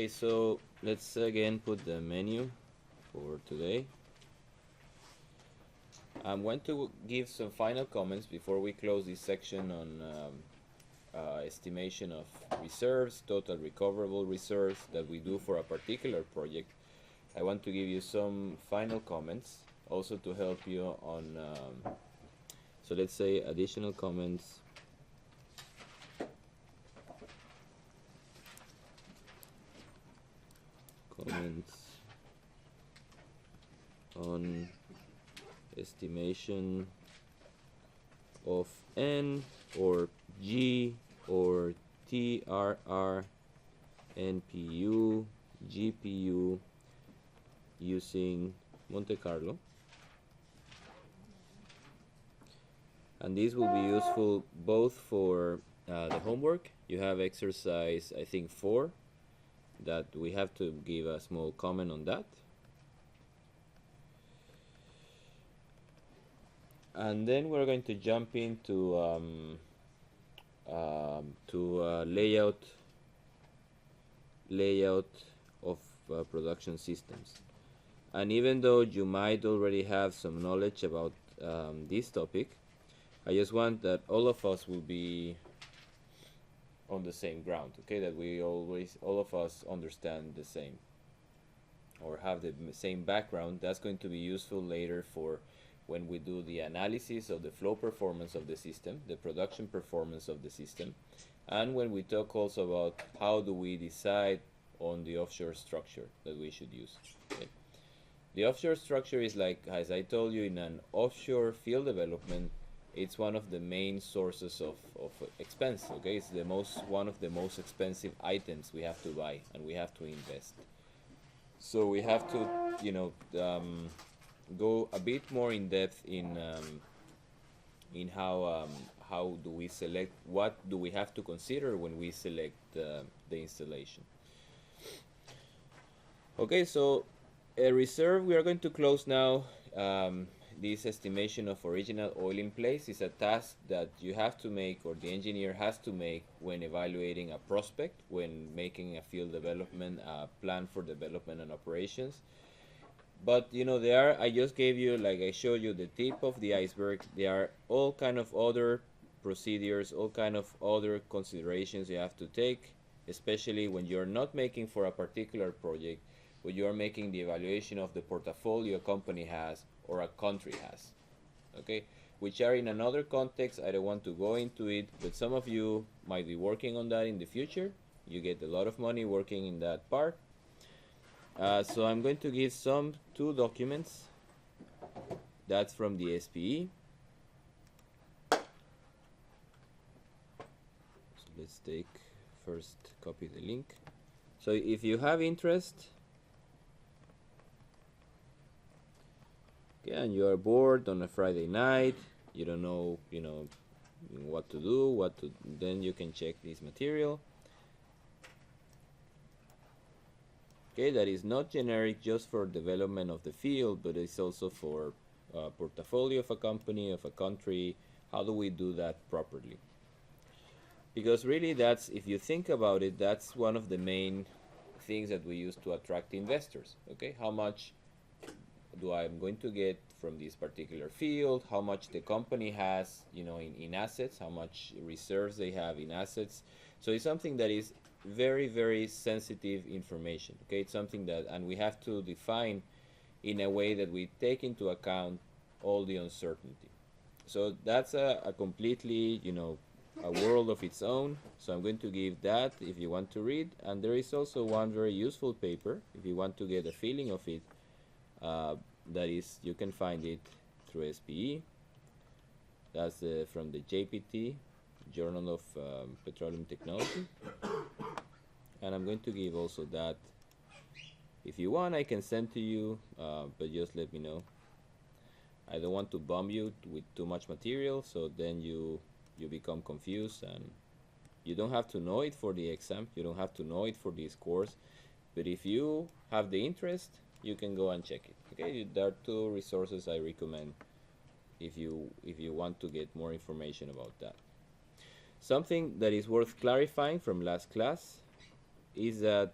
Okay, so let's again put the menu for today. I'm going to give some final comments before we close this section on estimation of reserves, total recoverable reserves that we do for a particular project. I want to give you some final comments also to help you on, so let's say additional comments on estimation of N or G or TRR, NPU, GPU using Monte Carlo. And this will be useful both for the homework. You have exercise, I think, 4, that we have to give a small comment on that. And then we're going to jump into layout of production systems. And even though you might already have some knowledge about this topic, I just want that all of us will be on the same ground, okay? That we all of us understand the same or have the same background. That's going to be useful later for when we do the analysis of the flow performance of the system, the production performance of the system, and when we talk also about how do we decide on the offshore structure that we should use. Okay? The offshore structure is like, as I told you, in an offshore field development, it's one of the main sources of expense. Okay, it's one of the most expensive items we have to buy and we have to invest. So we have to, go a bit more in depth in how do we select, what do we have to consider when we select the installation. Okay, so a reserve, we are going to close now. This estimation of original oil in place is a task that you have to make, or the engineer has to make, when evaluating a prospect, when making a field development, a plan for development and operations. But I just gave you, like I showed you, the tip of the iceberg. There are all kind of other procedures, all kind of other considerations you have to take, especially when you're not making for a particular project, when you are making the evaluation of the portfolio a company has or a country has, okay, which are in another context. I don't want to go into it, but some of you might be working on that in the future. You get a lot of money working in that part. So I'm going to give two documents. That's from the SPE. So let's take first, copy the link. So if you have interest, okay, and you are bored on a Friday night, you don't know, what to do, then you can check this material. Okay, that is not generic just for development of the field, but it's also for portfolio of a company, of a country. How do we do that properly? Because really, that's, if you think about it, that's one of the main things that we use to attract investors. Okay, how much do I'm going to get from this particular field? How much the company has, in assets? How much reserves they have in assets? So it's something that is very, very sensitive information. Okay, it's something that, and we have to define in a way that we take into account all the uncertainty. So that's a completely, a world of its own. So I'm going to give that if you want to read. And there is also one very useful paper if you want to get a feeling of it. That is, you can find it through SPE. That's from the JPT, Journal of Petroleum Technology. And I'm going to give also that. If you want, I can send to you, but just let me know. I don't want to bomb you with too much material, so then you become confused, and you don't have to know it for the exam. You don't have to know it for this course. But if you have the interest, you can go and check it. Okay, there are two resources I recommend if you want to get more information about that. Something that is worth clarifying from last class is that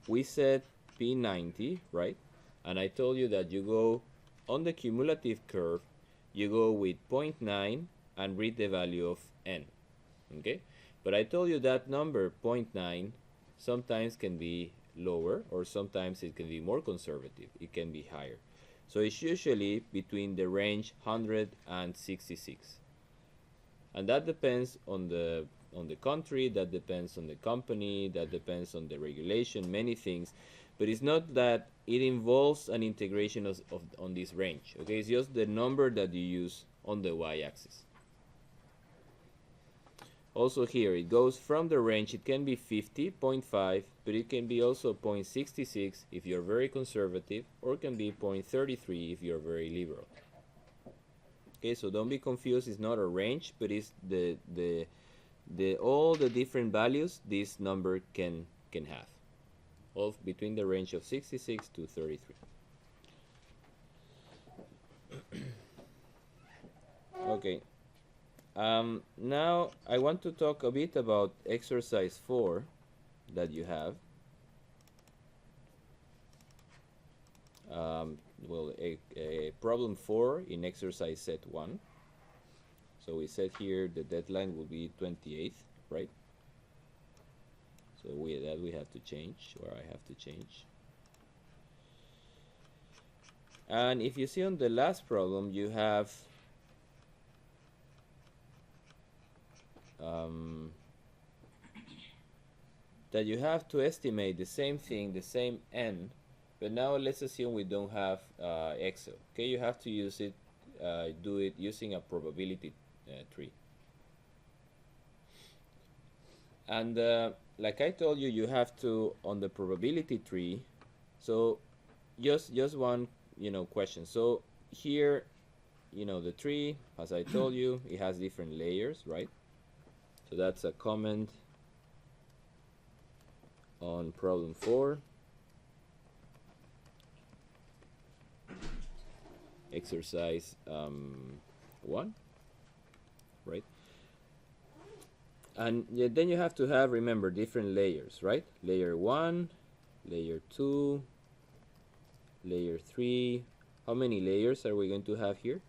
we set P90, right? And I told you that you go on the cumulative curve, you go with 0.9 and read the value of n, okay? But I told you that number, 0.9, sometimes can be lower or sometimes it can be more conservative. It can be higher. So it's usually between the range 100 and 66. And that depends on the country, that depends on the company, that depends on the regulation, many things. But it's not that it involves an integration on this range. Okay, it's just the number that you use on the y-axis. Also here, it goes from the range, it can be 50, 0.5, but it can be also 0.66 if you're very conservative, or it can be 0.33 if you're very liberal. Okay, so don't be confused, it's not a range, but it's all the different values this number can have, all between the range of 66 to 33. Okay. Now I want to talk a bit about exercise 4 that you have. Well, a problem 4 in exercise set 1. So we said here the deadline will be 28th, right? So we have to change, or I have to change. And if you see on the last problem, you have that you have to estimate the same thing, the same n, but now let's assume we don't have Excel. Okay, you have to use it, do it using a probability tree. And like I told you, you have to, on the probability tree, so just one question. So here, the tree, as I told you, it has different layers, right? So that's a comment on problem 4. Exercise 1, right? And then you have to have, remember, different layers, right? Layer 1, layer 2, layer 3. How many layers are we going to have here?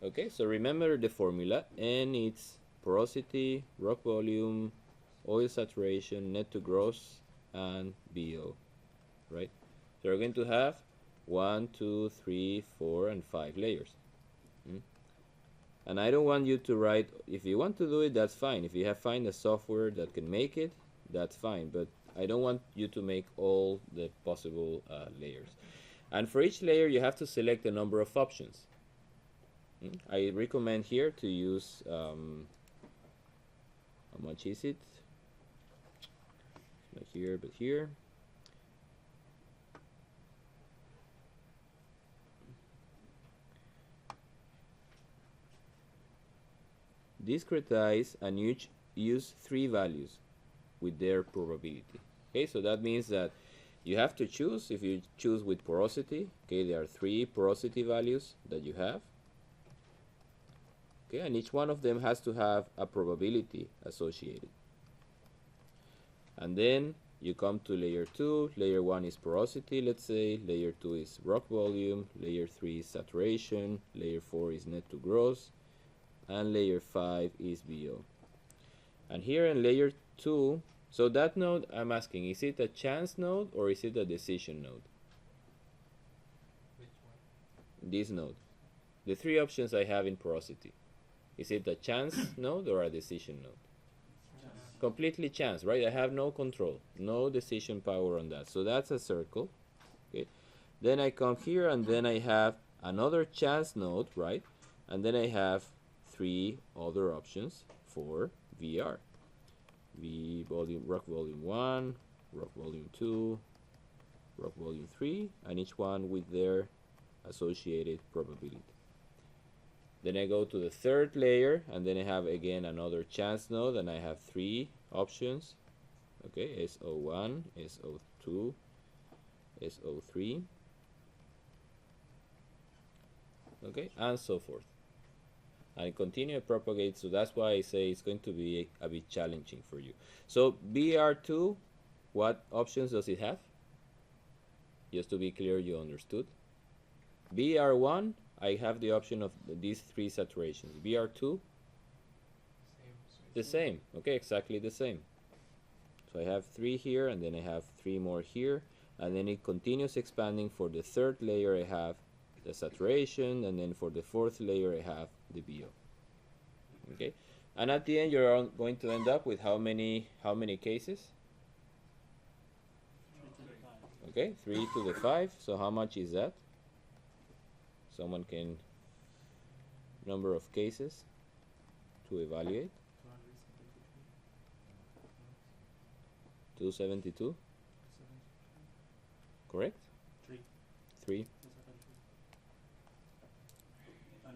Okay, so remember the formula. N, it's porosity, rock volume, oil saturation, net to gross, and BO, right? So we're going to have 1, 2, 3, 4, and 5 layers. And I don't want you to write, if you want to do it, that's fine. If you have find a software that can make it, that's fine. But I don't want you to make all the possible layers. And for each layer, you have to select a number of options. I recommend here to use, how much is it? Not here, but here. Discretize and use 3 values with their probability. Okay, so that means that you have to choose. If you choose with porosity, okay, there are 3 porosity values that you have. Okay, and each one of them has to have a probability associated. And then you come to layer 2. Layer 1 is porosity, let's say. Layer 2 is rock volume. Layer 3 is saturation. Layer 4 is net to gross. And layer 5 is BO. And here in layer 2, so that node, I'm asking, is it a chance node or is it a decision node? Which one? This node. The 3 options I have in porosity. Is it a chance node or a decision node? Chance. Completely chance, right? I have no control, no decision power on that. So that's a circle. Okay. Then I come here and then I have another chance node, right? And then I have 3 other options for VR. Rock volume 1, rock volume 2, rock volume 3, and each one with their associated probability. Then I go to the 3rd layer, and then I have again another chance node, and I have 3 options. Okay, SO1, SO2, SO3. Okay, and so forth. and continue to propagate. So that's why I say it's going to be a bit challenging for you. So BR2, what options does it have? Just to be clear, you understood. BR1, I have the option of these three saturations. BR2, the same. Okay, exactly the same. So I have 3 here, and then I have 3 more here, and then it continues expanding. For the third layer I have the saturation, and then for the fourth layer I have the BO. Okay, and at the end you're going to end up with how many cases? Okay, 3 to the 5. So how much is that? Someone can, number of cases to evaluate. 272. Correct? 3.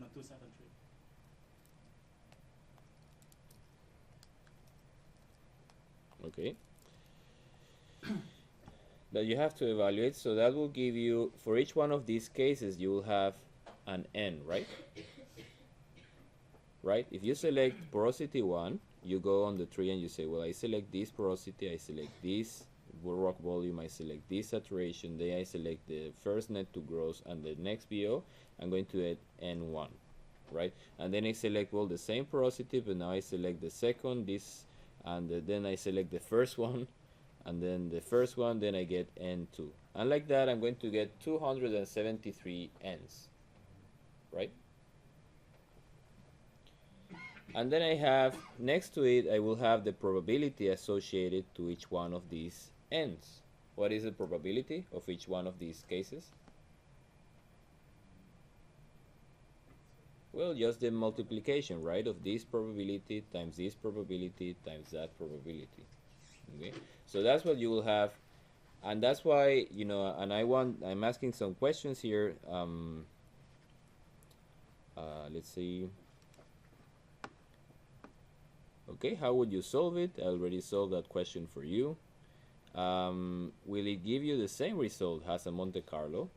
No, 273. Okay. That you have to evaluate, so that will give you, for each one of these cases, you will have an N, right? Right? If you select porosity 1, you go on the tree and you say, well, I select this porosity, I select this rock volume, I select this saturation, then I select the first net to gross and the next BO, I'm going to add N1, right? And then I select, well, the same porosity, but now I select the second, this, and then I select the first one, and then the first one, then I get N2. And like that, I'm going to get 273 N's, right? And then I have, next to it, I will have the probability associated to each one of these N's. What is the probability of each one of these cases? Well, just the multiplication, right, of this probability times this probability times that probability. Okay, so that's what you will have, and that's why, you know, and I'm asking some questions here. Let's see. Okay, how would you solve it? I already solved that question for you. Will it give you the same result as a Monte Carlo?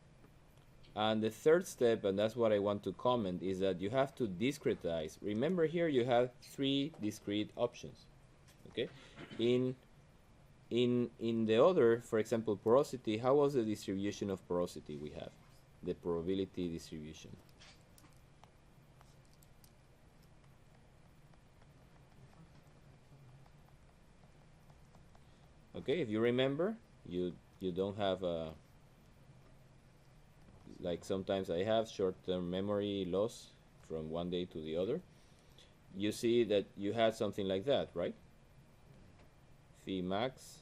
And the third step, and that's what I want to comment, is that you have to discretize. Remember, here you have 3 discrete options. Okay, in the other, for example, porosity, how was the distribution of porosity we have? The probability distribution. Okay, if you remember, you don't have a, like sometimes I have short-term memory loss from one day to the other. You see that you had something like that, right? Phi max,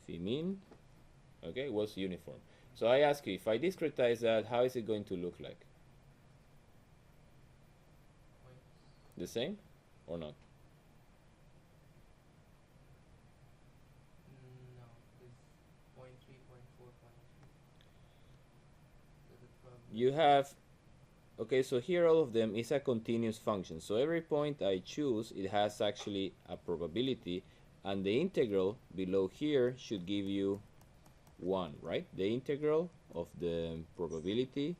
phi min, okay, was uniform. So I ask you, if I discretize that, how is it going to look like? The same or not? No, it's 0.3, 0.4, 0.3. So the problem. You have, okay, so here all of them is a continuous function. So every point I choose, it has actually a probability, and the integral below here should give you 1, right? The integral of the probability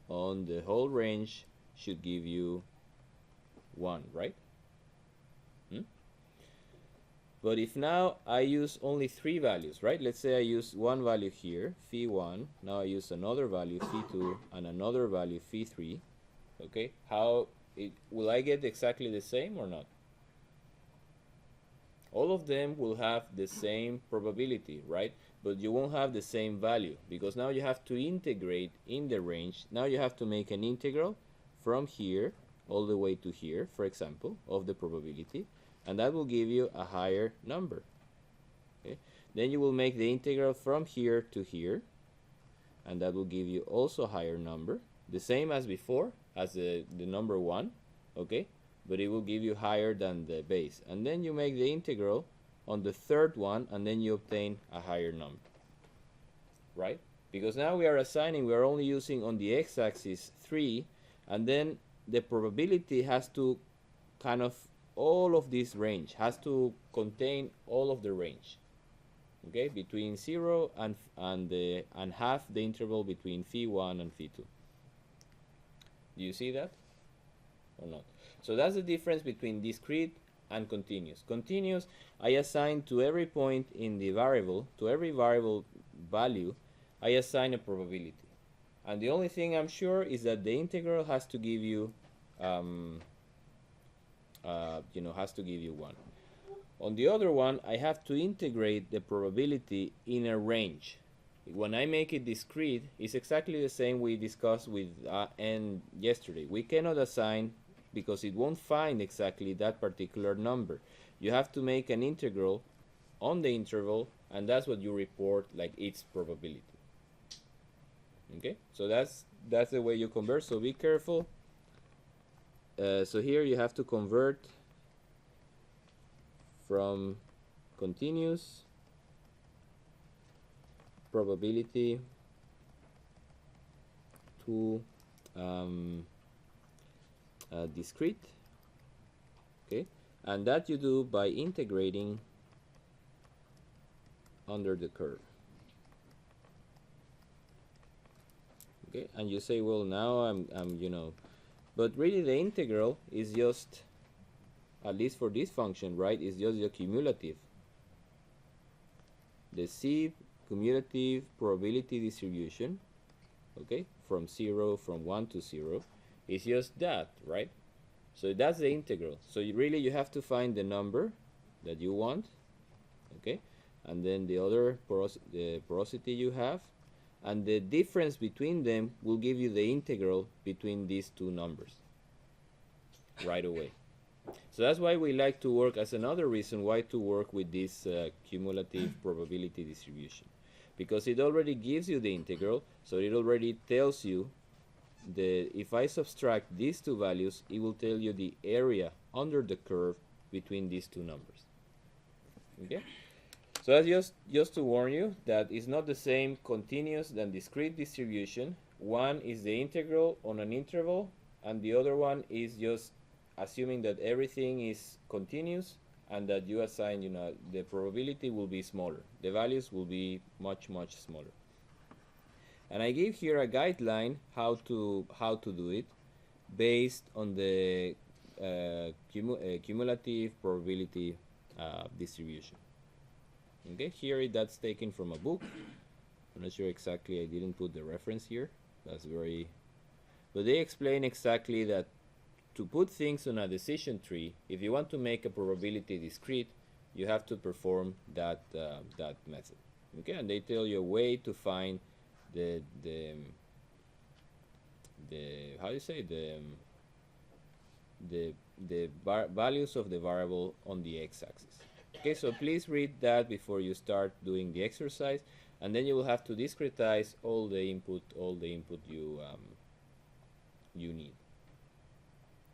on the whole range should give you 1, right? But if now I use only 3 values, right? Let's say I use one value here, phi 1, now I use another value, phi 2, and another value, phi 3, okay? Will I get exactly the same or not? All of them will have the same probability, right? But you won't have the same value, because now you have to integrate in the range. Now you have to make an integral from here all the way to here, for example, of the probability, and that will give you a higher number. Okay? Then you will make the integral from here to here, and that will give you also a higher number, the same as before, as the number 1, okay? But it will give you higher than the base. And then you make the integral on the third one, and then you obtain a higher number, right? Because now we are assigning, we are only using on the x-axis 3, and then the probability has to kind of, all of this range has to contain all of the range, okay, between 0 and half the interval between phi 1 and phi 2. Do you see that? or not. So that's the difference between discrete and continuous. Continuous, I assign to every point in the variable, to every variable value, I assign a probability. And the only thing I'm sure is that the integral has to give you, has to give you 1. On the other one, I have to integrate the probability in a range. When I make it discrete, it's exactly the same we discussed with n yesterday. We cannot assign because it won't find exactly that particular number. You have to make an integral on the interval, and that's what you report like its probability. Okay, so that's the way you convert. So be careful. So here you have to convert from continuous probability to discrete. Okay, and that you do by integrating under the curve. Okay, and you say, well, now I'm but really the integral is just, at least for this function, right, is just the cumulative. The C cumulative probability distribution, okay, from 1 to 0, is just that, right? So that's the integral. So you have to find the number that you want, okay, and then the other the porosity you have, and the difference between them will give you the integral between these two numbers right away. So that's why we like to work, as another reason why to work with this cumulative probability distribution, because it already gives you the integral, so it already tells you if I subtract these two values, it will tell you the area under the curve between these two numbers. Okay? So that's just to warn you that it's not the same continuous than discrete distribution. One is the integral on an interval, and the other one is just assuming that everything is continuous and that you assign, the probability will be smaller. The values will be much, much smaller. And I give here a guideline how to do it based on the cumulative probability distribution. Okay, here that's taken from a book. I'm not sure exactly, I didn't put the reference here. That's but they explain exactly that to put things on a decision tree, if you want to make a probability discrete, you have to perform that method. Okay, and they tell you a way to find the how do you say, the values of the variable on the x-axis. Okay, so please read that before you start doing the exercise, and then you will have to discretize all the input you need.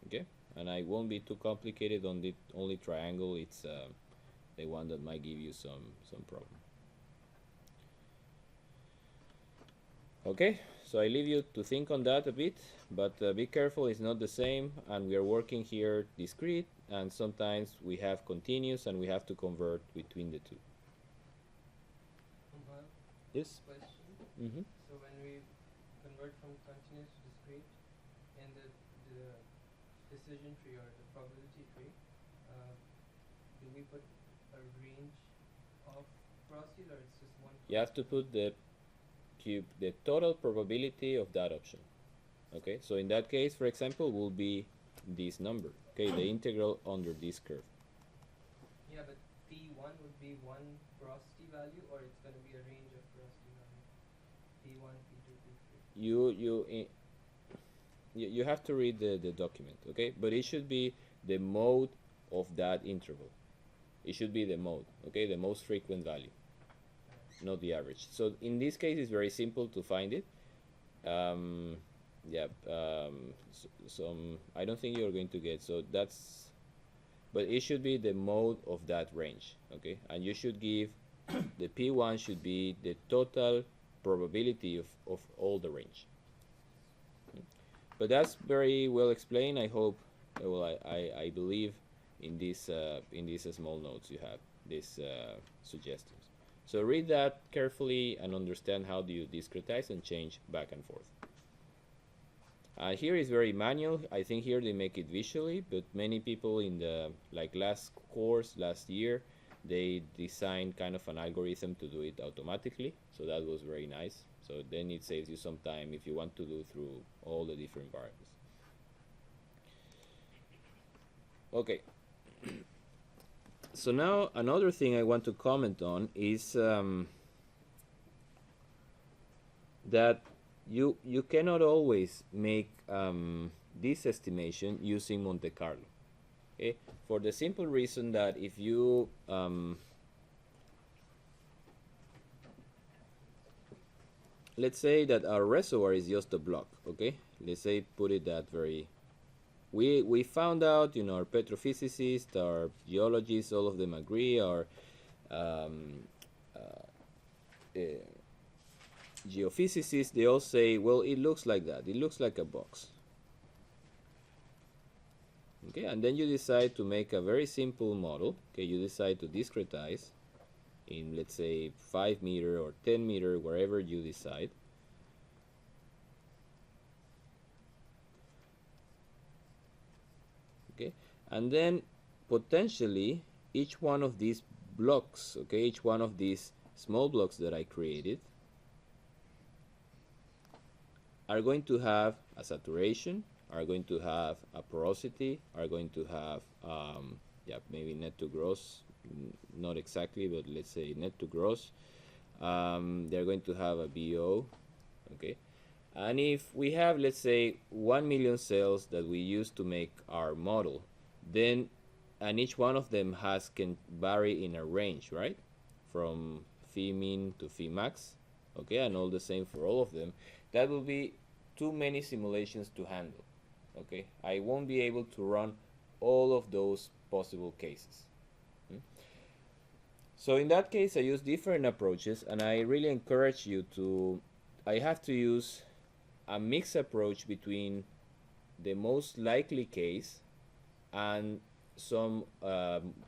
Okay, and I won't be too complicated on the only triangle. It's the one that might give you some problem. Okay, so I leave you to think on that a bit, but be careful, it's not the same, and we are working here discrete, and sometimes we have continuous and we have to convert between the two. Yes? Question. Mm-hmm. So when we convert from continuous to discrete in the decision tree or the probability tree, do we put a range of porosities, or it's just one? You have to put the total probability of that option. Okay, so in that case, for example, will be this number. Okay, the integral under this curve. Yeah, but P1 would be one porosity value, or it's going to be a range of porosity value? P1, P2, P3. You have to read the document, okay? But it should be the mode of that interval. It should be the mode, okay? The most frequent value, not the average. So in this case, it's very simple to find it. I don't think you're going to get, so that's, but it should be the mode of that range, okay? And you should give, the P1 should be the total probability of all the range. But that's very well explained. I hope, I believe in these small notes you have these suggestions. So read that carefully and understand how do you discretize and change back and forth. Here is very manual. I think here they make it visually, but many people in the like last course last year, they designed kind of an algorithm to do it automatically. So that was very nice. So then it saves you some time if you want to do through all the different variables. Okay. So now another thing I want to comment on is that you cannot always make this estimation using Monte Carlo. Okay, for the simple reason that if you let's say that our reservoir is just a block. Okay, let's say put it that very. We found out, you know, our petrophysicists, our geologists, all of them agree. Our geophysicists, they all say, well, it looks like that. It looks like a box. Okay, and then you decide to make a very simple model. Okay, you decide to discretize in, let's say, 5 meter or 10 meter, wherever you decide. Okay, and then potentially each one of these blocks, okay, each one of these small blocks that I created are going to have a saturation, are going to have a porosity, are going to have yeah, maybe net to gross, not exactly, but let's say net to gross. They're going to have a BO, okay. And if we have, let's say, 1 million cells that we use to make our model, then, and each one of them can vary in a range, right? From phi min to phi max, okay, and all the same for all of them. That will be too many simulations to handle, okay? I won't be able to run all of those possible cases. So in that case, I use different approaches, and I really encourage you to, I have to use a mixed approach between the most likely case and some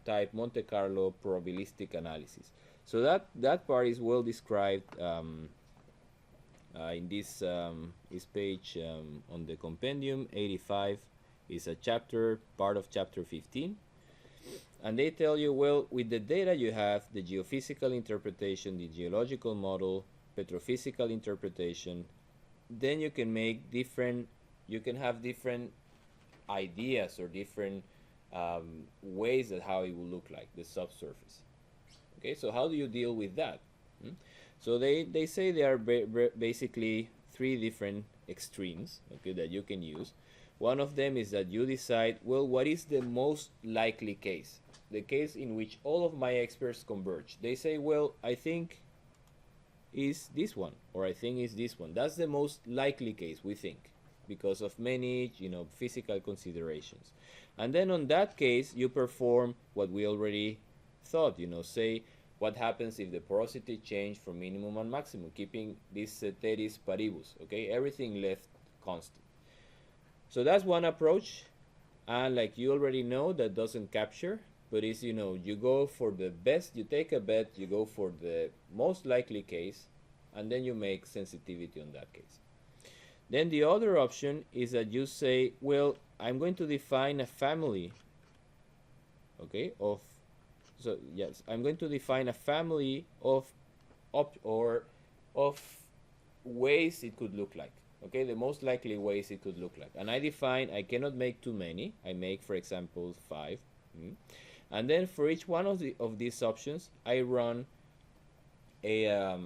type Monte Carlo probabilistic analysis. So that part is well described in this page on the compendium. 85 is a chapter, part of chapter 15. And they tell you, well, with the data you have, the geophysical interpretation, the geological model, petrophysical interpretation, then you can make different, you can have different ideas or different ways that how it will look like, the subsurface. Okay, so how do you deal with that? So they say there are basically 3 different extremes, okay, that you can use. One of them is that you decide, well, what is the most likely case? The case in which all of my experts converge. They say, well, I think is this one, or I think is this one. That's the most likely case, we think, because of many, you know, physical considerations. And then on that case, you perform what we already thought, you know, say what happens if the porosity changed from minimum and maximum, keeping this ceteris paribus, okay, everything left constant. So that's one approach, and like you already know, that doesn't capture, but it's, you know, you go for the best, you take a bet, you go for the most likely case, and then you make sensitivity on that case. Then the other option is that you say, well, I'm going to define a family, okay, of, so yes, I'm going to define a family of ways it could look like. Okay, the most likely ways it could look like. And I define, I cannot make too many. I make, for example, 5. And then for each one of these options, I run a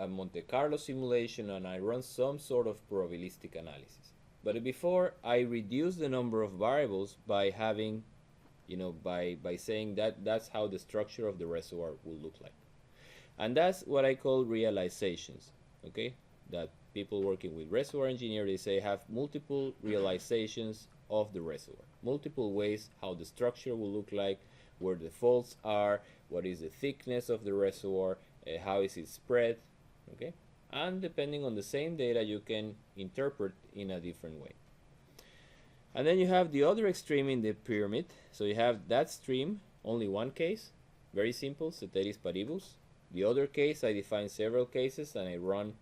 Monte Carlo simulation, and I run some sort of probabilistic analysis. But before, I reduce the number of variables by having, you know, by saying that that's how the structure of the reservoir will look like. And that's what I call realizations, okay? That people working with reservoir engineer, they say have multiple realizations of the reservoir, multiple ways how the structure will look like, where the faults are, what is the thickness of the reservoir, how is it spread, okay? And depending on the same data, you can interpret in a different way. And then you have the other extreme in the pyramid. So you have that stream, only one case, very simple, ceteris paribus. The other case, I define several cases and I run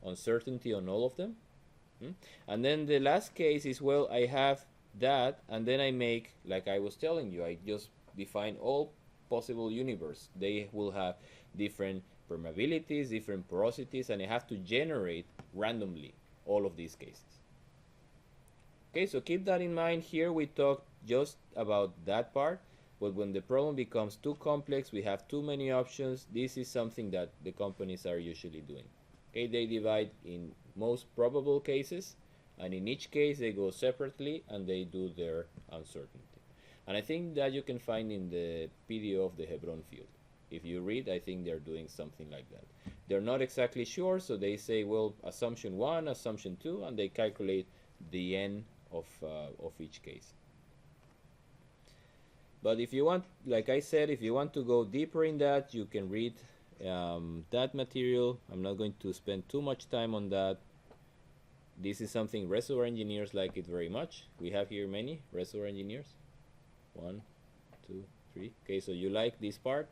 uncertainty on all of them. Mm? And then the last case is, well, I have that, and then I make, like I was telling you, I just define all possible universe. They will have different permeabilities, different porosities, and I have to generate randomly all of these cases. Okay, so keep that in mind. Here we talked just about that part, but when the problem becomes too complex, we have too many options, this is something that the companies are usually doing. Okay, they divide in most probable cases, and in each case they go separately and they do their uncertainty. And I think that you can find in the PDO of the Hebron field. If you read, I think they're doing something like that. They're not exactly sure, so they say, well, assumption 1, assumption 2, and they calculate the n of each case. But if you want, like I said, if you want to go deeper in that, you can read that material. I'm not going to spend too much time on that. This is something reservoir engineers like it very much. We have here many reservoir engineers. 1, 2, 3. Okay, so you like this part,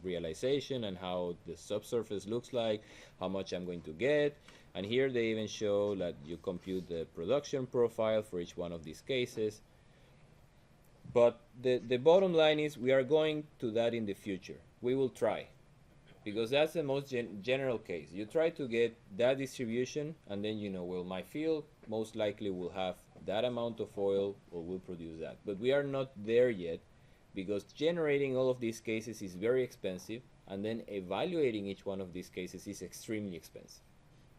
realization and how the subsurface looks like, how much I'm going to get. And here they even show that you compute the production profile for each one of these cases. But the bottom line is we are going to that in the future. We will try, because that's the most general case. You try to get that distribution, and then you know, well, my field most likely will have that amount of oil or will produce that. But we are not there yet, because generating all of these cases is very expensive, and then evaluating each one of these cases is extremely expensive.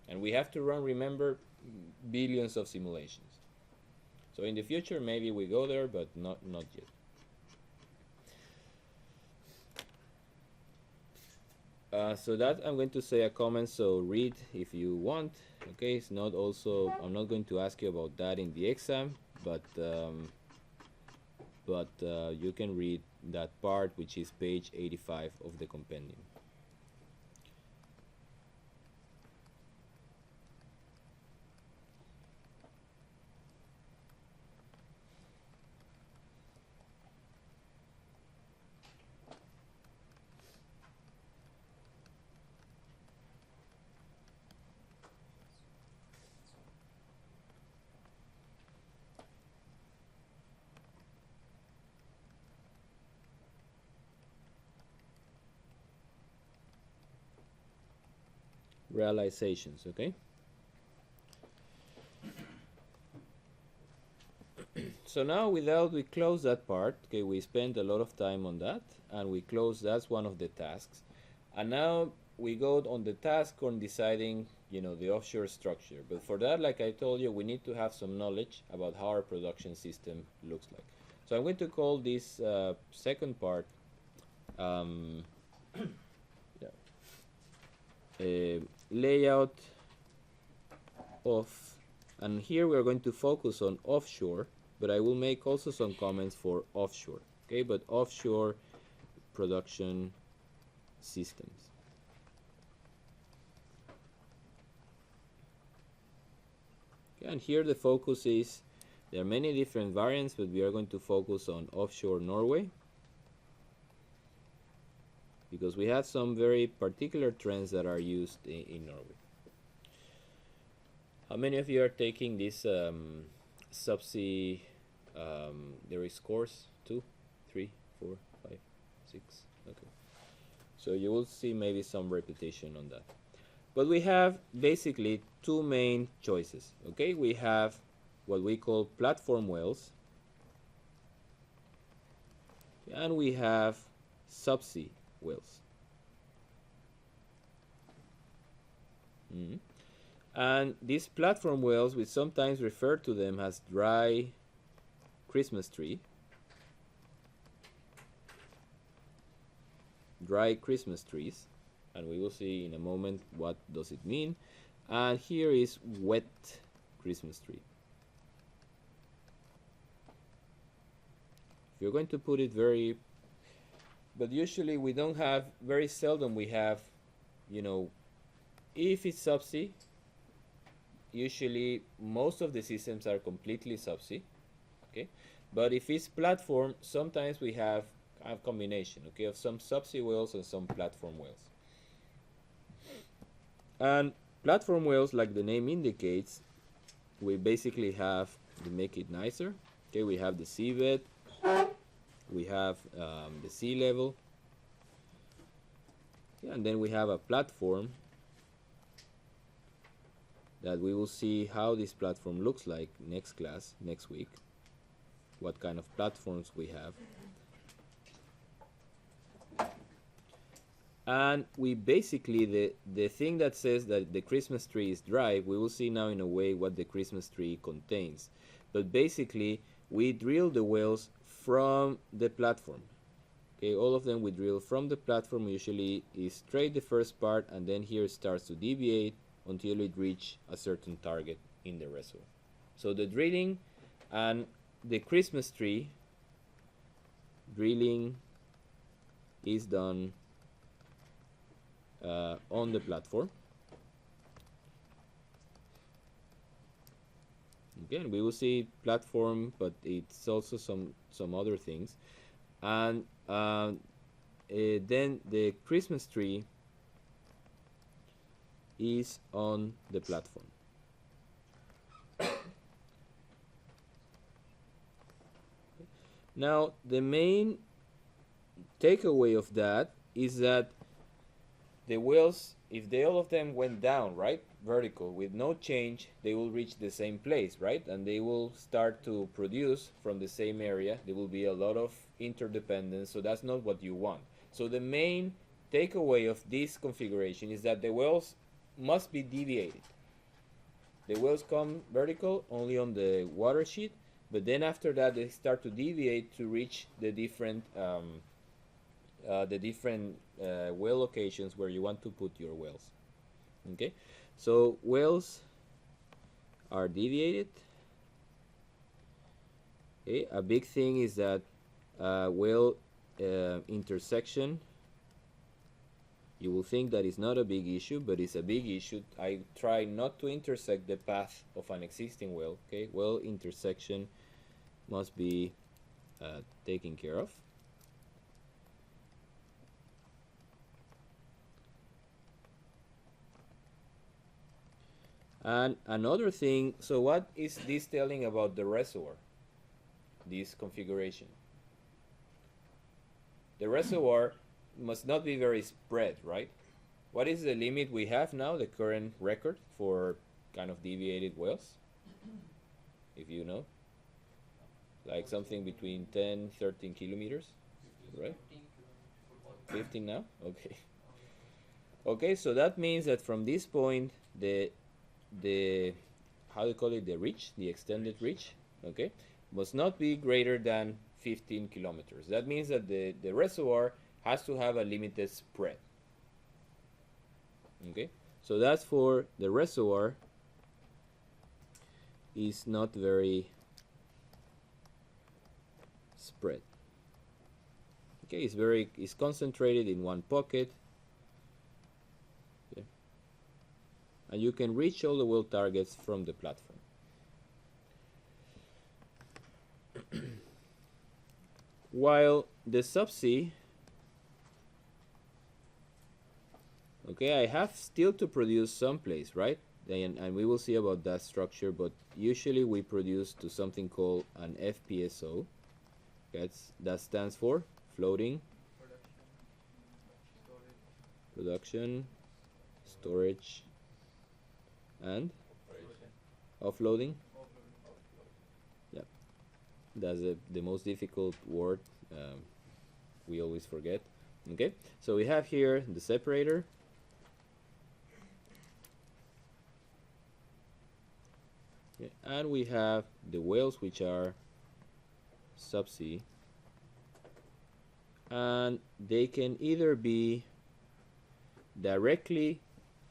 And we have to run, remember, billions of simulations. So in the future, maybe we go there, but not yet. So that I'm going to say a comment, so read if you want. Okay, it's not also, I'm not going to ask you about that in the exam, but you can read that part, which is page 85 of the compendium. Realizations, okay? So now we close that part. Okay, we spent a lot of time on that, and we close, that's one of the tasks. And now we go on the task on deciding, you know, the offshore structure. But for that, like I told you, we need to have some knowledge about how our production system looks like. So I'm going to call this second part layout of, and here we are going to focus on offshore, but I will make also some comments for offshore. Okay, but offshore production systems. Okay, and here the focus is, there are many different variants, but we are going to focus on offshore Norway, because we have some very particular trends that are used in Norway. How many of you are taking this subsea, there is course 2, 3, 4, 5, 6, okay. So you will see maybe some repetition on that. But we have basically two main choices, okay? We have what we call platform wells, and we have subsea wells. And these platform wells, we sometimes refer to them as dry Christmas trees, and we will see in a moment what does it mean. And here is wet Christmas tree. If you're going to put it very, but usually we don't have, very seldom we have, you know, if it's subsea, usually most of the systems are completely subsea, okay? But if it's platform, sometimes we have a combination, okay, of some subsea wells and some platform wells. And platform wells, like the name indicates, we basically have, to make it nicer, okay, we have the seabed, we have the sea level, yeah, and then we have a platform that we will see how this platform looks like next class, next week, what kind of platforms we have. And we basically, the thing that says that the Christmas tree is dry, we will see now in a way what the Christmas tree contains. But basically, we drill the wells from the platform. Okay, all of them we drill from the platform. Usually is straight the first part, and then here it starts to deviate until it reach a certain target in the reservoir. So the drilling and the Christmas tree drilling is done on the platform. Again, we will see platform, but it's also some other things. And then the Christmas tree is on the platform. Now, the main takeaway of that is that the wells, if they all of them went down, right, vertical, with no change, they will reach the same place, right? And they will start to produce from the same area. There will be a lot of interdependence, so that's not what you want. So the main takeaway of this configuration is that the wells must be deviated. The wells come vertical only on the water sheet, but then after that they start to deviate to reach the different well locations where you want to put your wells. Okay, so wells are deviated. Okay, a big thing is that well intersection, you will think that is not a big issue, but it's a big issue. I try not to intersect the path of an existing well. Okay, well intersection must be taken care of. And another thing, so what is this telling about the reservoir, this configuration? The reservoir must not be very spread, right? What is the limit we have now, the current record for kind of deviated wells? If you know, like something between 10, 13 kilometers, right? 15 now? Okay. Okay, so that means that from this point, the how do you call it, the reach, the extended reach, okay, must not be greater than 15 kilometers. That means that the reservoir has to have a limited spread. Okay, so that's for the reservoir is not very spread. Okay, it's concentrated in one pocket. Okay. And you can reach all the well targets from the platform. While the subsea, okay, I have still to produce someplace, right? And we will see about that structure, but usually we produce to something called an FPSO. That stands for floating, production, storage, and offloading. Yeah, that's the most difficult word we always forget. Okay, so we have here the separator. Okay, and we have the wells, which are subsea, and they can either be directly,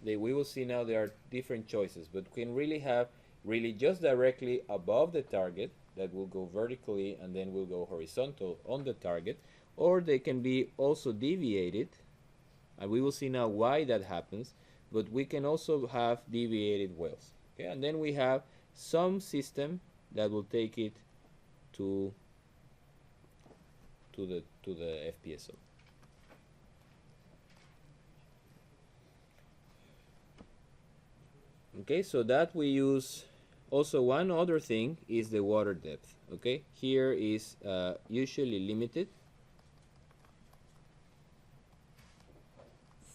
we will see now there are different choices, but can really have just directly above the target, that will go vertically and then will go horizontal on the target, or they can be also deviated, and we will see now why that happens, but we can also have deviated wells. Okay, and then we have some system that will take it to the FPSO. Okay, so that we use Also, one other thing is the water depth. Okay, here is usually limited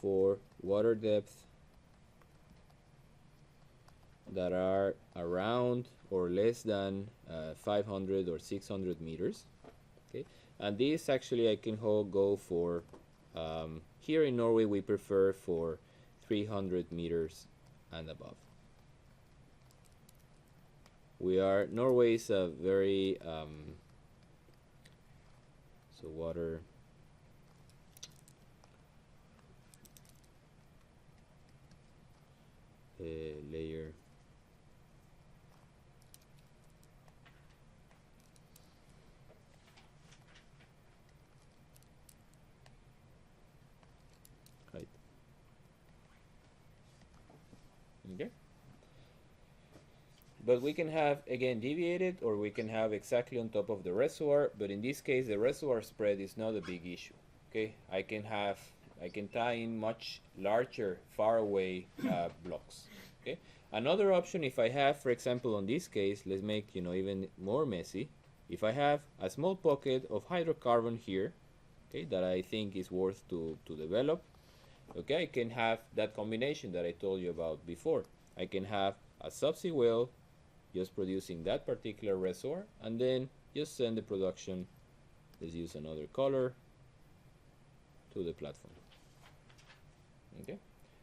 for water depth that are around or less than 500 or 600 meters. Okay, and this actually I can go for here in Norway we prefer for 300 meters and above. Norway is a very so water layer. Right. Okay. But we can have again deviated, or we can have exactly on top of the reservoir, but in this case the reservoir spread is not a big issue. Okay, I can tie in much larger far away blocks. Okay, another option, if I have, for example, on this case, let's make even more messy. If I have a small pocket of hydrocarbon here, okay, that I think is worth to develop, okay, I can have that combination that I told you about before. I can have a subsea well just producing that particular reservoir, and then just send the production, let's use another color, to the platform. Okay,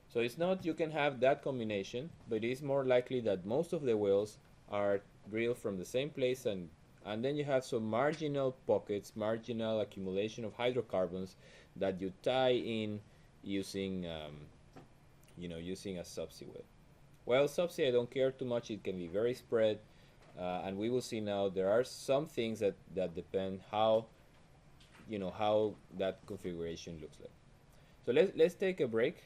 so it's not you can have that combination, but it's more likely that most of the wells are drilled from the same place, and then you have some marginal pockets, marginal accumulation of hydrocarbons that you tie in using using a subsea well. Well, subsea I don't care too much. It can be very spread, and we will see now there are some things that depend how how that configuration looks like. So let's take a break,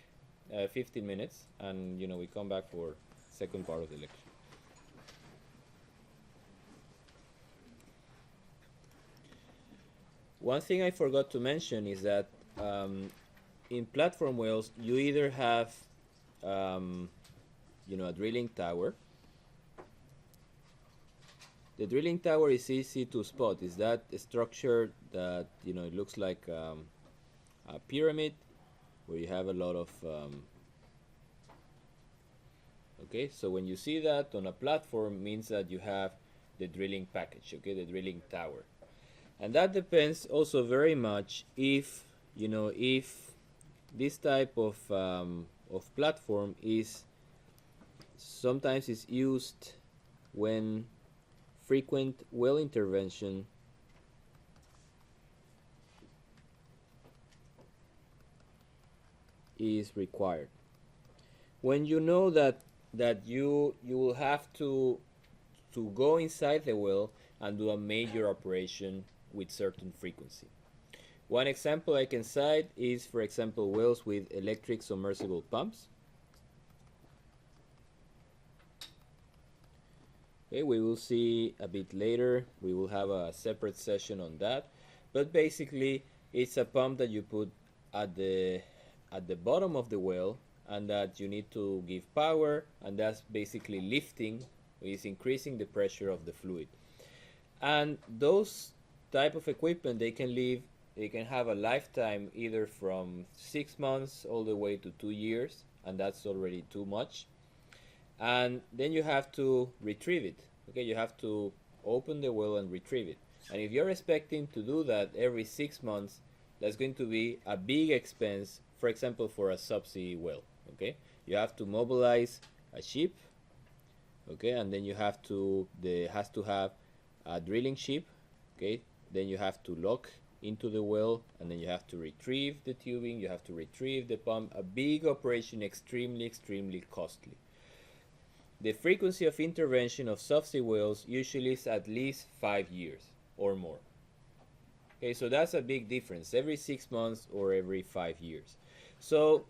15 minutes, and we come back for second part of the lecture. One thing I forgot to mention is that in platform wells you either have a drilling tower. The drilling tower is easy to spot. Is that a structure that it looks like a pyramid where you have a lot of okay, so when you see that on a platform, means that you have the drilling package, okay, the drilling tower. And that depends also very much if if this type of platform is sometimes is used when frequent well intervention is required. When you know that you will have to go inside the well and do a major operation with certain frequency. One example I can cite is, for example, wells with electric submersible pumps. Okay, we will see a bit later. We will have a separate session on that. But basically, it's a pump that you put at the bottom of the well, and that you need to give power, and that's basically lifting, is increasing the pressure of the fluid. And those type of equipment, they can have a lifetime either from 6 months all the way to 2 years, and that's already too much. And then you have to retrieve it. Okay, you have to open the well and retrieve it. And if you're expecting to do that every 6 months, that's going to be a big expense, for example, for a subsea well. Okay, you have to mobilize a ship, okay, and then you have to has to have a drilling ship, okay, then you have to lock into the well, and then you have to retrieve the tubing, you have to retrieve the pump. A big operation, extremely costly. The frequency of intervention of subsea wells usually is at least 5 years or more. Okay, so that's a big difference, every 6 months or every 5 years. So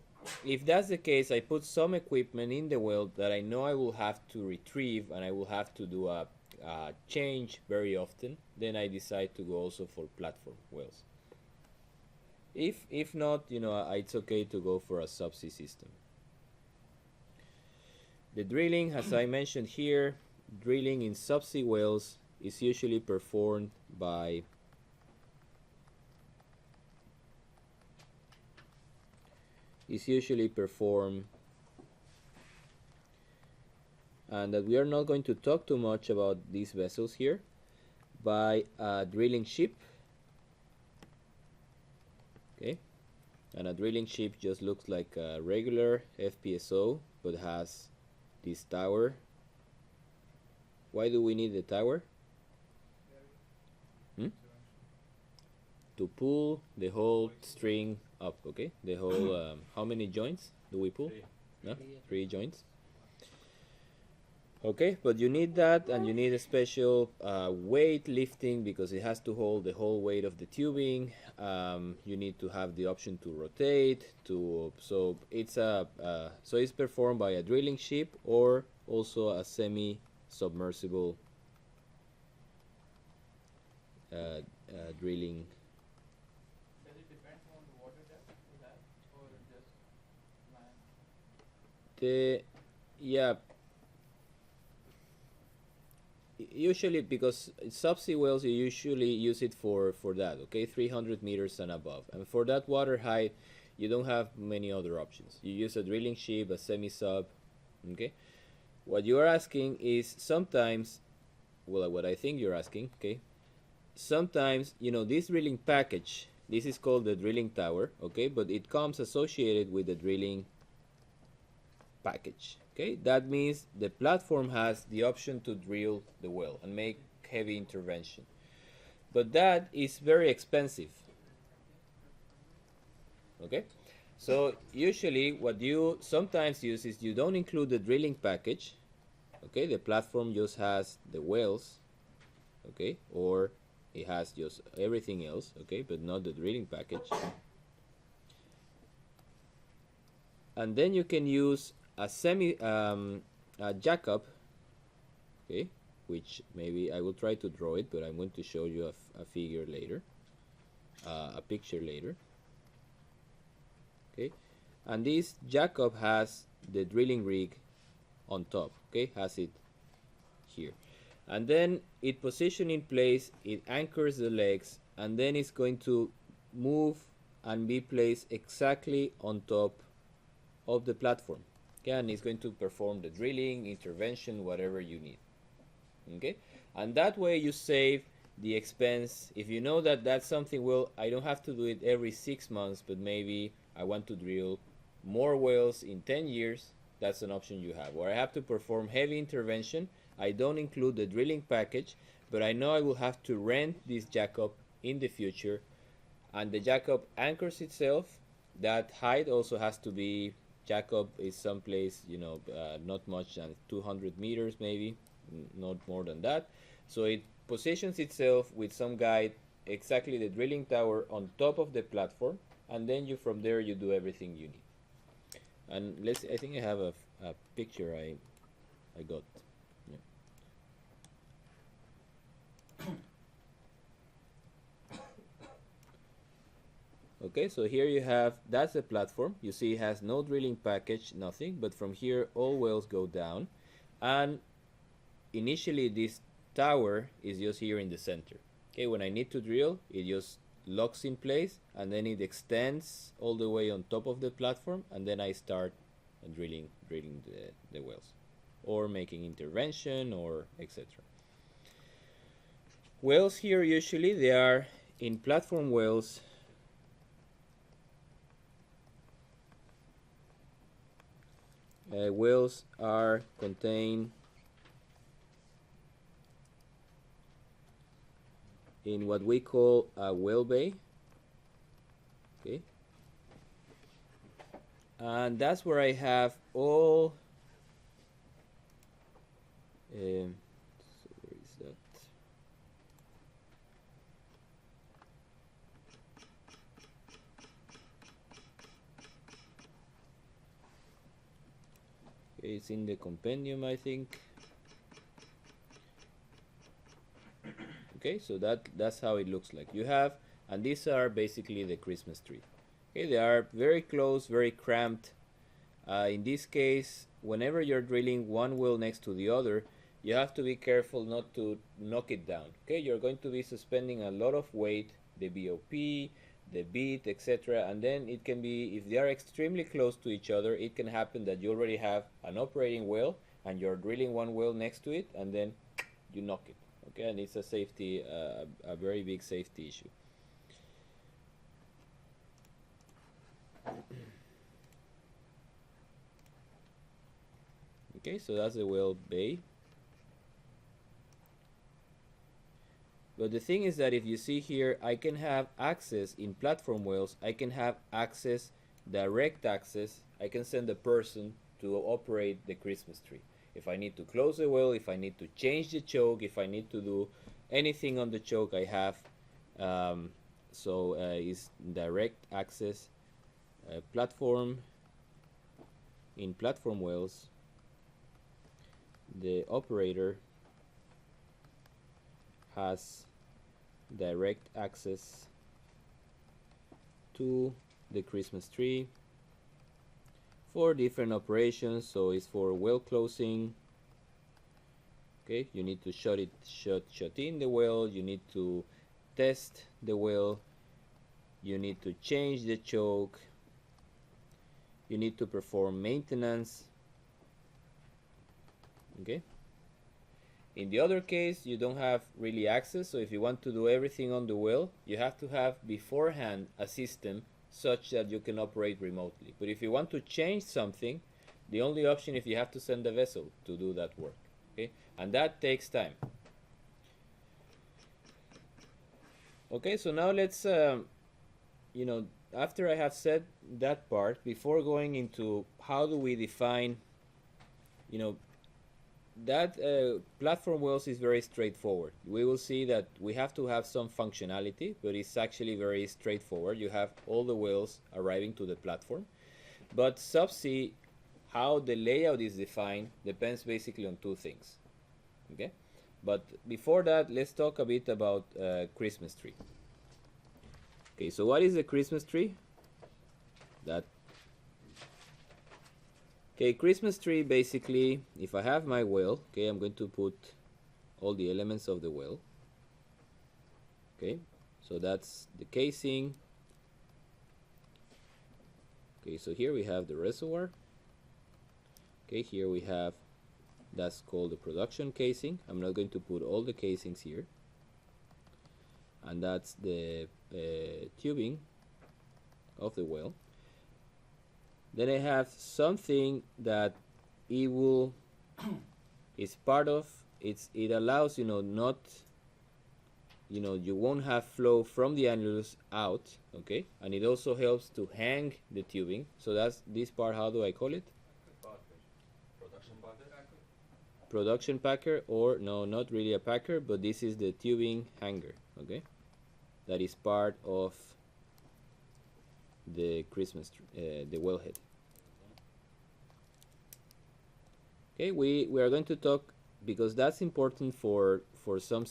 if that's the case, I put some equipment in the well that I know I will have to retrieve, and I will have to do a change very often. Then I decide to go also for platform wells. If not, it's okay to go for a subsea system. The drilling, as I mentioned here, drilling in subsea wells is usually performed by and that we are not going to talk too much about these vessels here, by a drilling ship. Okay, and a drilling ship just looks like a regular FPSO but has this tower. Why do we need the tower? To pull the whole string up. Okay, the whole how many joints do we pull? No? 3 joints. Okay, but you need that, and you need a special weight lifting because it has to hold the whole weight of the tubing. You need to have the option to rotate. So it's performed by a drilling ship or also a semi-submersible drilling. Does it depend on the water depth for that, or just land? Yeah. Usually, because subsea wells, you usually use it for that, okay, 300 meters and above, and for that water height you don't have many other options. You use a drilling ship, a semi-sub. Okay, what you are asking is sometimes, well, what I think you're asking, okay, sometimes, this drilling package, this is called the drilling tower, okay, but it comes associated with the drilling package. Okay, that means the platform has the option to drill the well and make heavy intervention, but that is very expensive. Okay, so usually what you sometimes use is you don't include the drilling package. Okay, the platform just has the wells, okay, or it has just everything else, okay, but not the drilling package. And then you can use a jackup, okay, which maybe I will try to draw it, but I'm going to show you a figure later, a picture later. Okay, and this jackup has the drilling rig on top, okay, has it here, and then it positioned in place, it anchors the legs, and then it's going to move and be placed exactly on top of the platform. Okay, and it's going to perform the drilling, intervention, whatever you need. Okay, and that way you save the expense. If you know that that's something, well, I don't have to do it every 6 months, but maybe I want to drill more wells in 10 years, that's an option you have. Or I have to perform heavy intervention, I don't include the drilling package, but I know I will have to rent this jackup in the future, and the jackup anchors itself. That height also has to be, jackup is someplace, not much than 200 meters maybe, not more than that. So it positions itself with some guide, exactly the drilling tower on top of the platform, and then from there you do everything you need. And I think I have a picture I got. Yeah. Okay, so here you have, that's the platform. You see it has no drilling package, nothing, but from here all wells go down, and initially this tower is just here in the center. Okay, when I need to drill, it just locks in place, and then it extends all the way on top of the platform, and then I start drilling the wells, or making intervention, or etc. Wells here, usually they are in platform wells. Wells are contained in what we call a well bay. Okay, and that's where I have all so where is that? Okay, it's in the compendium, I think. Okay, so that's how it looks like. You have, and these are basically the Christmas tree. Okay, they are very close, very cramped. In this case, whenever you're drilling one well next to the other, you have to be careful not to knock it down. Okay, you're going to be suspending a lot of weight, the BOP, the beat, etc. And then it can be, if they are extremely close to each other, it can happen that you already have an operating well and you're drilling one well next to it, and then you knock it. Okay, and it's a safety, a very big safety issue. Okay, so that's the well bay. But the thing is that if you see here, I can have access in platform wells. I can have access, direct access. I can send a person to operate the Christmas tree. If I need to close the well, if I need to change the choke, if I need to do anything on the choke, I have. Is direct access platform. In platform wells, the operator has direct access to the Christmas tree for different operations. So it's for well closing. Okay, you need to shut in the well, you need to test the well, you need to change the choke, you need to perform maintenance. Okay, in the other case, you don't have really access, so if you want to do everything on the well, you have to have beforehand a system such that you can operate remotely. But if you want to change something, the only option is you have to send a vessel to do that work. Okay, and that takes time. Okay, so now let's, after I have said that part, before going into how do we define, that platform wells is very straightforward. We will see that we have to have some functionality, but it's actually very straightforward. You have all the wells arriving to the platform. But subsea, how the layout is defined depends basically on two things. Okay, but before that, let's talk a bit about Christmas tree. Okay, so what is the Christmas tree? Okay, Christmas tree, basically, if I have my well, okay, I'm going to put all the elements of the well. Okay, so that's the casing. Okay, so here we have the reservoir. Okay, here we have, that's called the production casing. I'm not going to put all the casings here. And that's the tubing of the well. Then I have something that it will is part of it allows you won't have flow from the annulus out, okay, and it also helps to hang the tubing. So that's this part. How do I call it? Production packer, or no, not really a packer, but this is the tubing hanger, okay, that is part of the Christmas the wellhead. Okay, we are going to talk, because that's important for some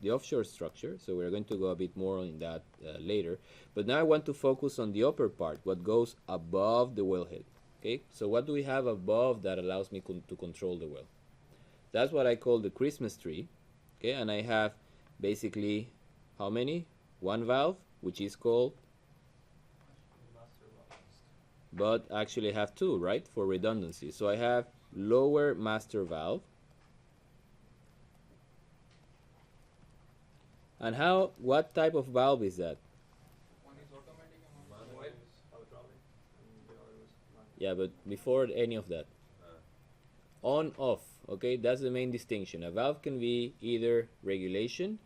the offshore structure, so we're going to go a bit more on that later. But now I want to focus on the upper part, what goes above the wellhead. Okay, so what do we have above that allows me to control the well? That's what I call the Christmas tree. Okay, and I have basically how many? One valve, which is called, but actually I have two, right, for redundancy. So I have lower master valve. And what type of valve is that? One is automatic and one is hydraulic. Yeah, but before any of that, on off. Okay, that's the main distinction. A valve can be either regulation,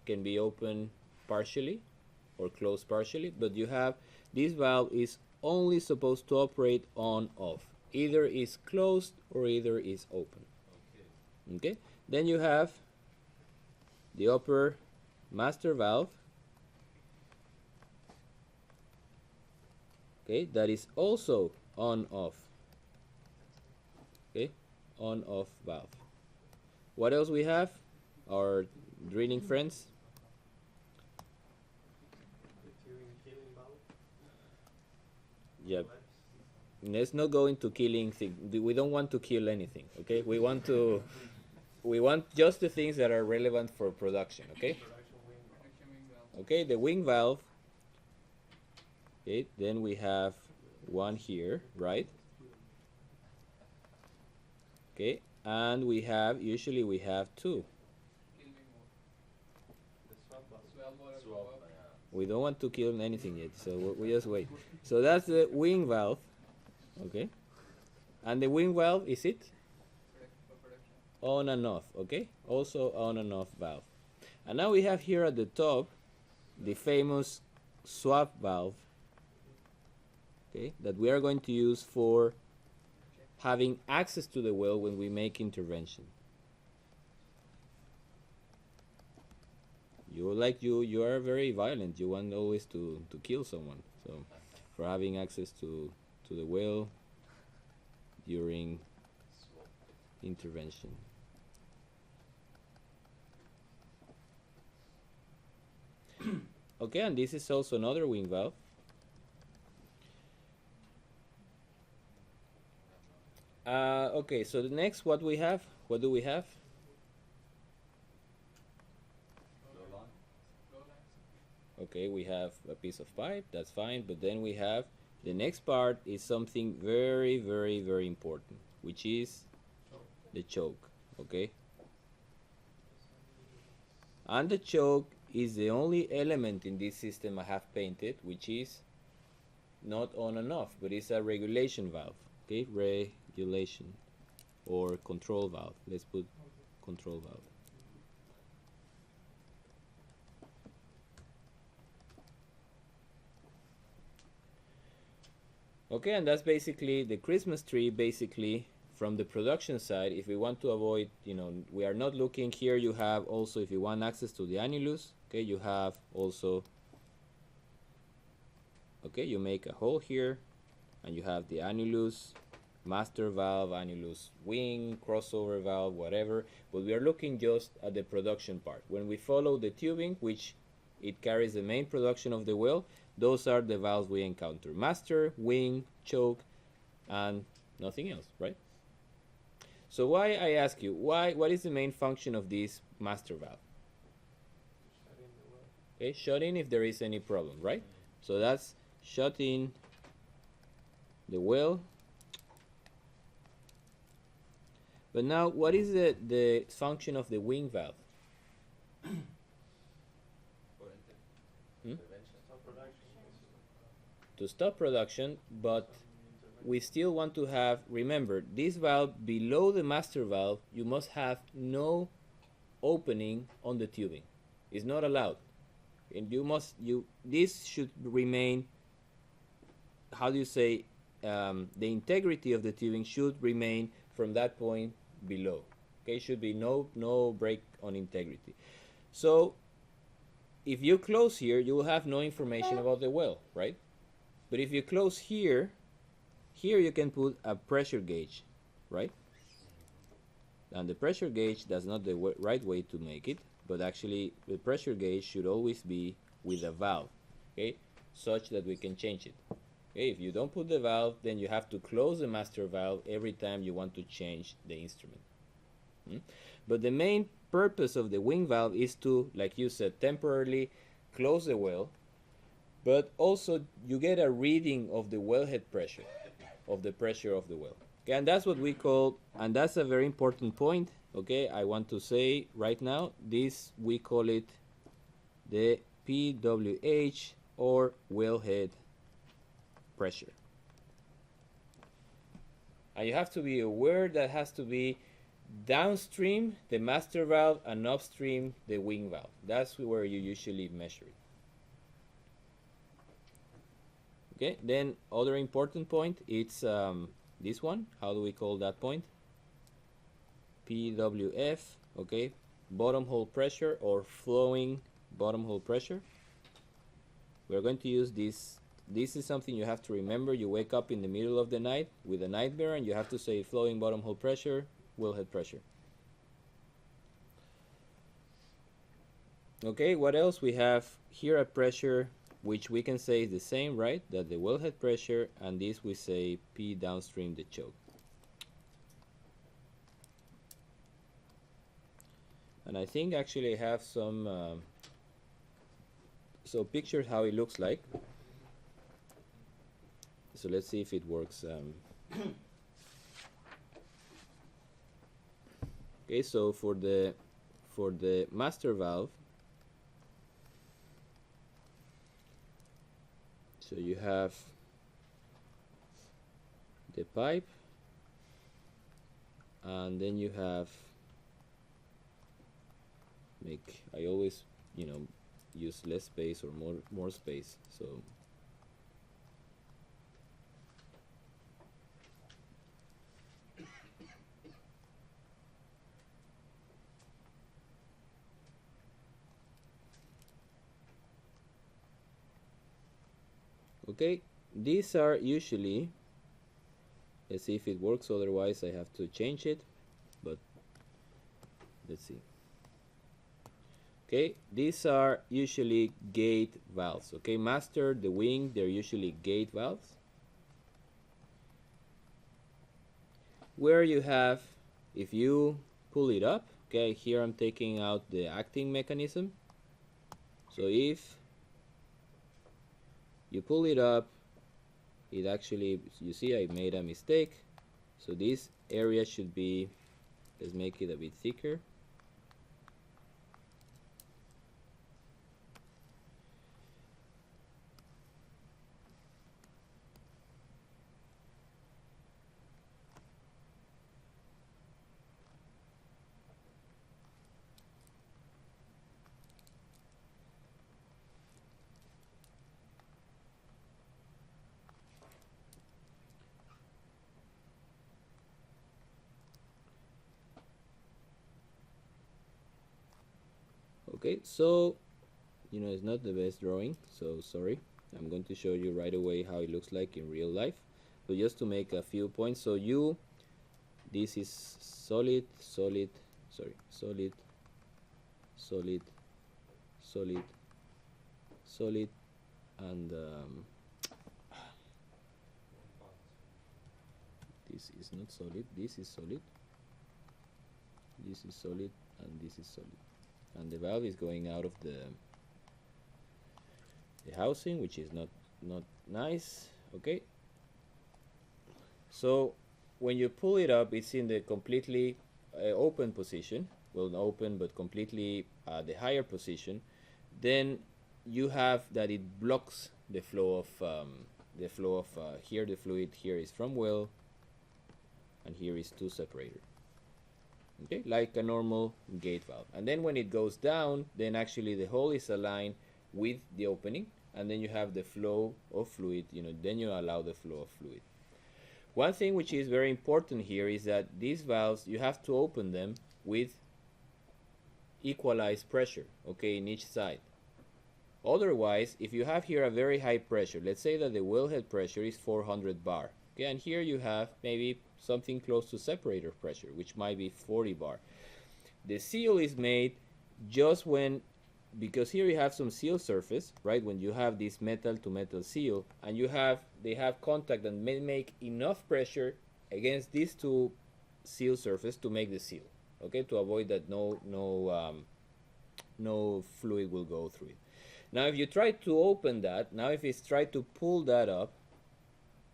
can be open partially or closed partially, but you have this valve is only supposed to operate on off. Either is closed or either is open. Okay, then you have the upper master valve. Okay, that is also on off. Okay, on off valve. What else we have? Our drilling friends. Yeah, let's not go into killing things. We don't want to kill anything, okay? We want just the things that are relevant for production, okay? Okay, the wing valve. Okay, then we have one here, right? Okay, and usually we have two. We don't want to kill anything yet, so we just wait. So that's the wing valve, okay? And the wing valve, is it? On and off, okay? Also on and off valve. And now we have here at the top the famous swap valve, okay, that we are going to use for having access to the well when we make intervention. You are very violent. You want always to kill someone. So for having access to the well during intervention. Okay, and this is also another wing valve. Okay, so the next, what do we have? Okay, we have a piece of pipe, that's fine, but then we have the next part is something very, very, very important, which is the choke, okay? And the choke is the only element in this system I have painted, which is not on and off, but it's a regulation valve, okay? Regulation or control valve. Let's put control valve. Okay, and that's basically the Christmas tree. Basically, from the production side, if we want to avoid, we are not looking here. You have also, if you want access to the annulus, okay, you have also, okay, you make a hole here, and you have the annulus, master valve, annulus wing, crossover valve, whatever. But we are looking just at the production part. When we follow the tubing, which it carries the main production of the well, those are the valves we encounter: master, wing, choke, and nothing else, right? So why, I ask you, what is the main function of this master valve? Okay, shut in if there is any problem, right? So that's shut in the well. But now, what is the function of the wing valve? To stop production, but we still want to have, remember, this valve below the master valve, you must have no opening on the tubing. It's not allowed. And this should remain, how do you say, the integrity of the tubing should remain from that point below. Okay, should be no break on integrity. So if you close here, you will have no information about the well, right? But if you close here you can put a pressure gauge, right? And the pressure gauge, that's not the right way to make it, but actually the pressure gauge should always be with a valve, okay, such that we can change it. Okay, if you don't put the valve, then you have to close the master valve every time you want to change the instrument. But the main purpose of the wing valve is to, like you said, temporarily close the well, but also you get a reading of the wellhead pressure, of the pressure of the well. Okay, and that's what we call, and that's a very important point, okay, I want to say right now, this, we call it the PWH, or wellhead pressure. And you have to be aware that has to be downstream the master valve and upstream the wing valve. That's where you usually measure it. Okay, then other important point, it's this one. How do we call that point? PWF, okay, bottom hole pressure or flowing bottom hole pressure. We're going to use this. This is something you have to remember. You wake up in the middle of the night with a nightmare and you have to say flowing bottom hole pressure, wellhead pressure. Okay, what else? We have here a pressure which we can say is the same, right? That the wellhead pressure, and this we say P downstream the choke. And I think actually I have some so pictures how it looks like. So let's see if it works. Okay, so for the master valve, so you have the pipe, and then you have I always use less space or more space, so okay, these are usually, let's see if it works, otherwise I have to change it, but let's see. Okay, these are usually gate valves. Okay, master, the wing, they're usually gate valves, where you have, if you pull it up, okay, here I'm taking out the acting mechanism, so if you pull it up, it actually, you see I made a mistake, so this area should be, let's make it a bit thicker. Okay, so it's not the best drawing, so sorry. I'm going to show you right away how it looks like in real life, but just to make a few points. So this is solid, solid, sorry, solid, solid, solid, solid, and this is not solid, this is solid, this is solid, and this is solid, and the valve is going out of the housing, which is not nice. Okay, so when you pull it up, it's in the completely open position, well, not open but completely the higher position. Then you have that it blocks the flow of here the fluid here is from well, and here is to separator. Okay, like a normal gate valve. And then when it goes down, then actually the hole is aligned with the opening, and then you have the flow of fluid, then you allow the flow of fluid. One thing which is very important here is that these valves, you have to open them with equalized pressure, okay, in each side. Otherwise, if you have here a very high pressure, let's say that the wellhead pressure is 400 bar, okay, and here you have maybe something close to separator pressure, which might be 40 bar. The seal is made just because here you have some seal surface, right? When you have this metal to metal seal, and they have contact and may make enough pressure against these two seal surface to make the seal, okay, to avoid that no fluid will go through it. Now if you try to open that, now if it's try to pull that up,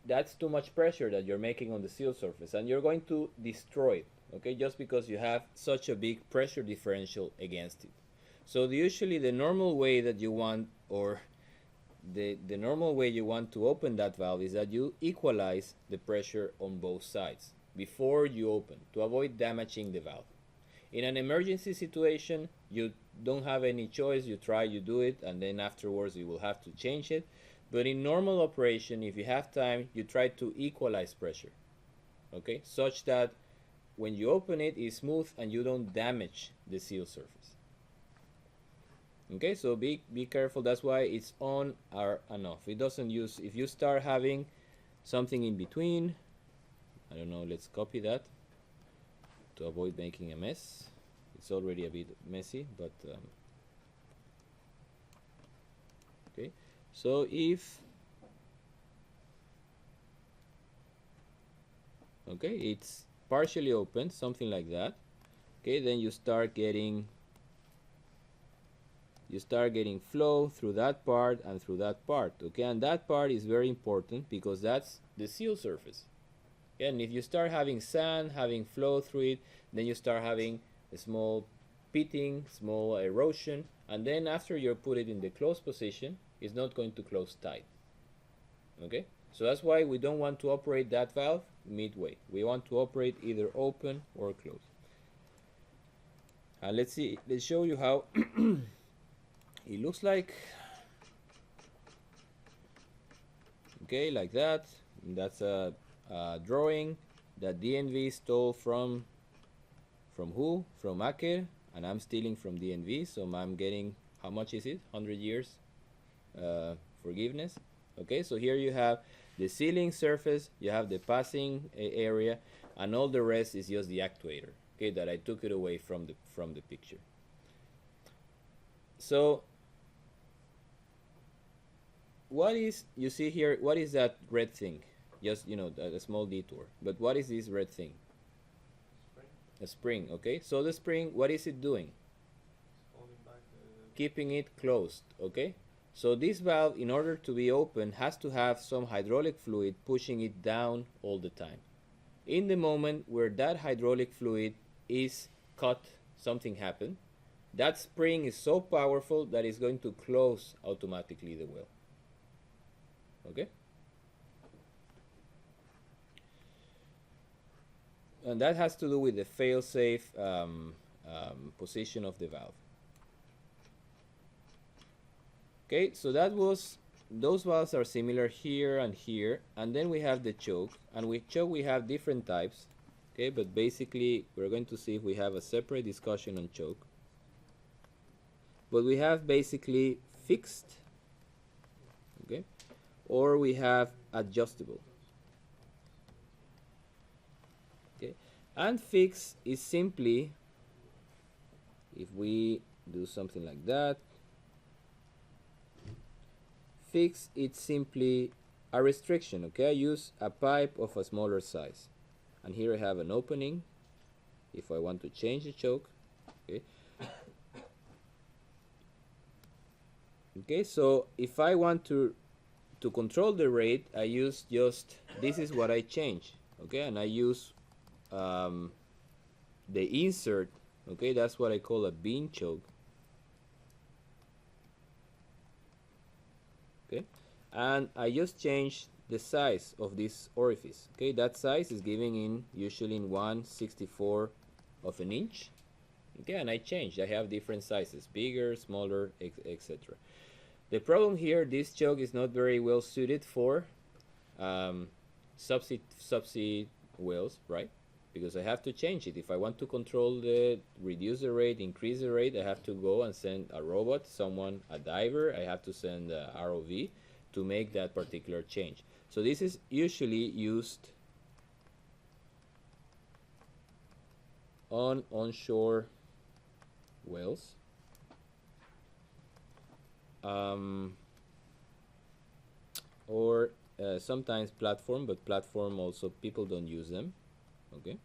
that's too much pressure that you're making on the seal surface, and you're going to destroy it, okay, just because you have such a big pressure differential against it. So usually the normal way that you want, or the normal way you want to open that valve is that you equalize the pressure on both sides before you open, to avoid damaging the valve. In an emergency situation, you don't have any choice, you do it, and then afterwards you will have to change it. But in normal operation, if you have time, you try to equalize pressure, okay, such that when you open it, it's smooth and you don't damage the seal surface. Okay, so be careful. That's why it's on or off. It doesn't use, if you start having something in between, I don't know, let's copy that to avoid making a mess. It's already a bit messy, but okay. So if, okay, it's partially open, something like that, okay, then you start getting flow through that part and through that part, okay, and that part is very important because that's the seal surface. Okay? And if you start having sand, having flow through it, then you start having a small pitting, small erosion, and then after you put it in the closed position, it's not going to close tight. Okay, so that's why we don't want to operate that valve midway. We want to operate either open or closed. And let's show you how it looks like. Okay, like that. That's a drawing that DNV stole from who? From Aker, and I'm stealing from DNV, so I'm getting, how much is it? 100 years forgiveness. Okay, so here you have the sealing surface, you have the passing area, and all the rest is just the actuator. Okay, that I took it away from the picture. So what is, you see here, what is that red thing? Just, you know, a small detour. But what is this red thing? Spring. A spring, okay? So the spring, what is it doing? Holding back the. Keeping it closed, okay? So this valve, in order to be open, has to have some hydraulic fluid pushing it down all the time. In the moment where that hydraulic fluid is cut, something happened. That spring is so powerful that it's going to close automatically the well. Okay? And that has to do with the fail-safe position of the valve. Okay, so that was, those valves are similar here and here, and then we have the choke, and with choke we have different types. Okay, but basically we're going to see if we have a separate discussion on choke. But we have basically fixed, okay, or we have adjustable. Okay, and fixed is simply, if we do something like that, fixed, it's simply a restriction. Okay, I use a pipe of a smaller size, and here I have an opening. If I want to change the choke, okay. Okay, so if I want to control the rate, I use just, this is what I change, okay, and I use the insert, okay, that's what I call a bean choke, okay, and I just change the size of this orifice, okay, that size is giving in usually in 1/64 of an inch, okay, and I changed, I have different sizes, bigger, smaller, etc. The problem here, this choke is not very well suited for subsea wells, right? Because I have to change it. If I want to control reduce the rate, increase the rate, I have to go and send a robot, someone, a diver, I have to send a ROV to make that particular change. So this is usually used on onshore wells. Or sometimes platform, but platform also people don't use them, okay,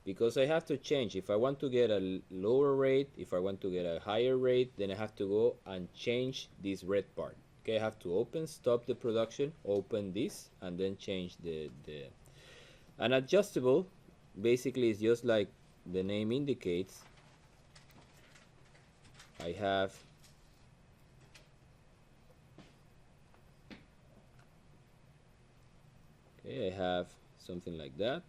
because I have to change. If I want to get a lower rate, if I want to get a higher rate, then I have to go and change this red part, okay. I have to open, stop the production, open this, and then change the an adjustable basically is just like the name indicates. I have I have something like that,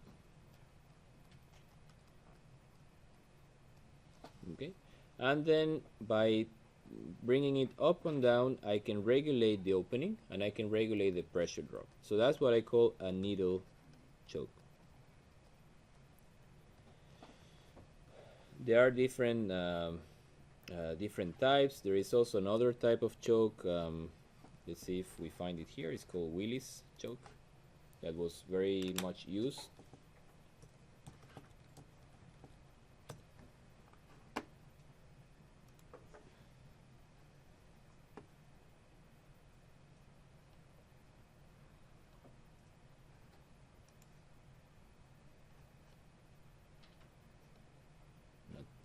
okay, and then by bringing it up and down I can regulate the opening and I can regulate the pressure drop. So that's what I call a needle choke. There are different different types. There is also another type of choke, let's see if we find it here. It's called Willis choke. That was very much used.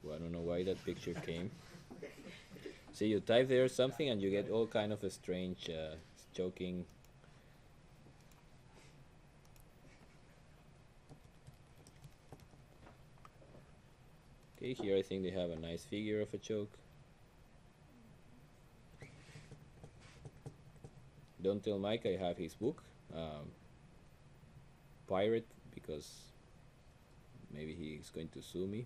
Well, I don't know why that picture came. See, you type there something and you get all kind of a strange choking. Okay, here I think they have a nice figure of a choke. Don't tell Mike I have his book, Pirate, because maybe he's going to sue me.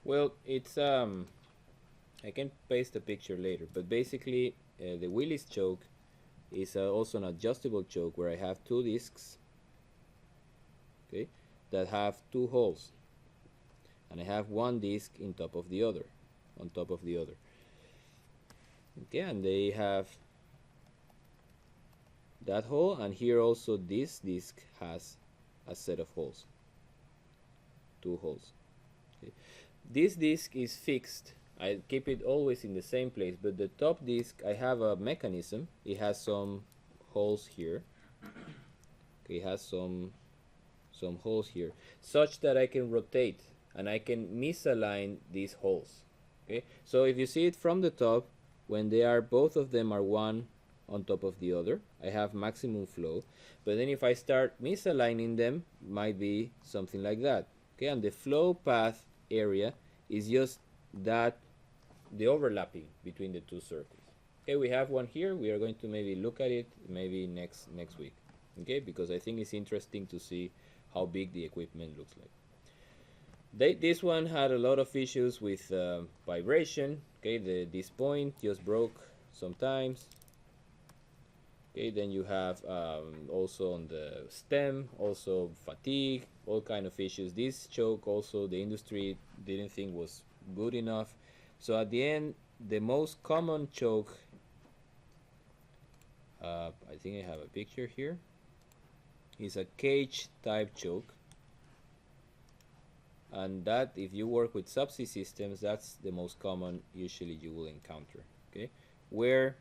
Well, it's I can paste the picture later, but basically the Willis choke is also an adjustable choke where I have two discs, okay, that have two holes, and I have one disc on top of the other, okay, and they have that hole, and here also this disc has a set of holes, two holes. Okay. This disc is fixed. I keep it always in the same place, but the top disc, I have a mechanism. It has some holes here. Okay, it has some holes here, such that I can rotate and I can misalign these holes. Okay, so if you see it from the top, when they are, both of them are one on top of the other, I have maximum flow. But then if I start misaligning them, might be something like that. Okay, and the flow path area is just that, the overlapping between the two circles. Okay, we have one here. We are going to maybe look at it maybe next week. Okay, because I think it's interesting to see how big the equipment looks like. This one had a lot of issues with vibration. Okay, this point just broke sometimes. Okay, then you have also on the stem, also fatigue, all kind of issues. This choke also the industry didn't think was good enough. So at the end, the most common choke, I think I have a picture here, is a cage type choke. And that, if you work with subsea systems, that's the most common usually you will encounter. Okay, where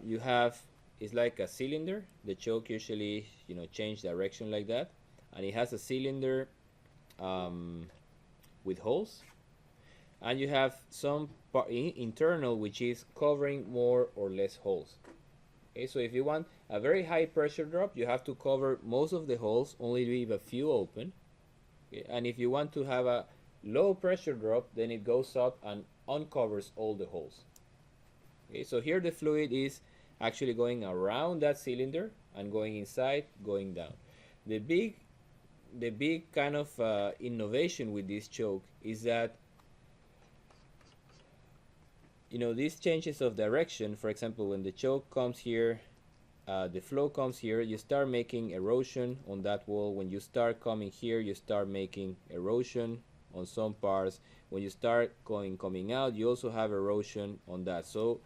you have, it's like a cylinder. The choke usually, change direction like that, and it has a cylinder with holes, and you have some internal which is covering more or less holes. Okay, so if you want a very high pressure drop, you have to cover most of the holes, only leave a few open. Okay, and if you want to have a low pressure drop, then it goes up and uncovers all the holes. Okay, so here the fluid is actually going around that cylinder and going inside, going down. The big kind of innovation with this choke is that these changes of direction, for example, when the choke comes here, the flow comes here, you start making erosion on that wall. When you start coming here, you start making erosion on some parts. When you start coming out, you also have erosion on that. So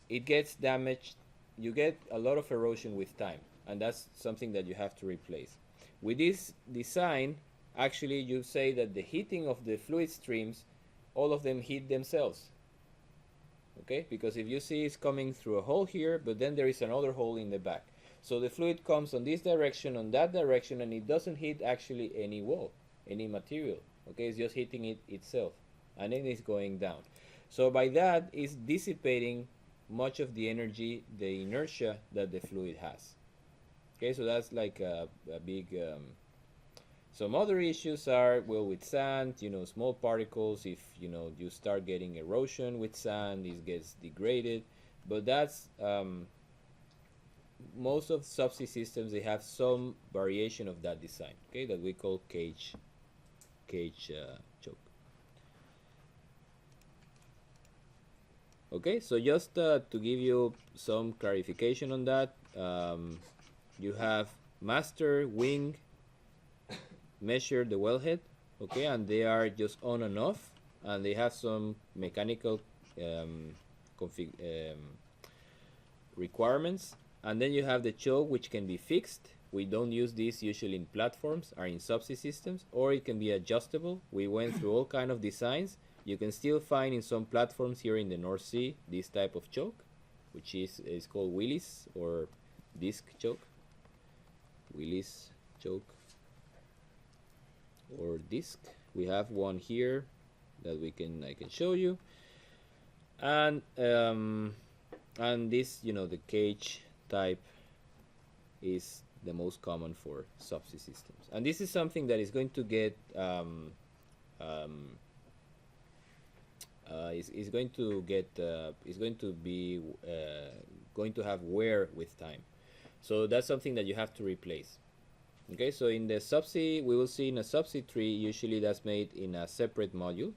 it gets damaged. You get a lot of erosion with time, and that's something that you have to replace. With this design, actually you say that the heating of the fluid streams, all of them heat themselves. Okay, because if you see it's coming through a hole here, but then there is another hole in the back. So the fluid comes on this direction, on that direction, and it doesn't hit actually any wall, any material. Okay, it's just hitting it itself, and then it's going down. So by that, it's dissipating much of the energy, the inertia that the fluid has. Okay, so that's like a big some other issues are, well, with sand, small particles. If you start getting erosion with sand, it gets degraded. But that's most of subsea systems, they have some variation of that design. Okay, that we call cage choke. Okay, so just to give you some clarification on that, you have master, wing, measure the wellhead, okay, and they are just on and off, and they have some mechanical requirements. And then you have the choke, which can be fixed. We don't use this usually in platforms or in subsea systems, or it can be adjustable. We went through all kind of designs, You can still find in some platforms here in the North Sea this type of choke, which is called Willis or disc choke. Willis choke or disc. We have one here that I can show you, and this, the cage type is the most common for subsea systems, and this is something that is going to get is going to get is going to be going to have wear with time, so that's something that you have to replace. Okay, so in the subsea, we will see in a subsea tree, usually that's made in a separate module.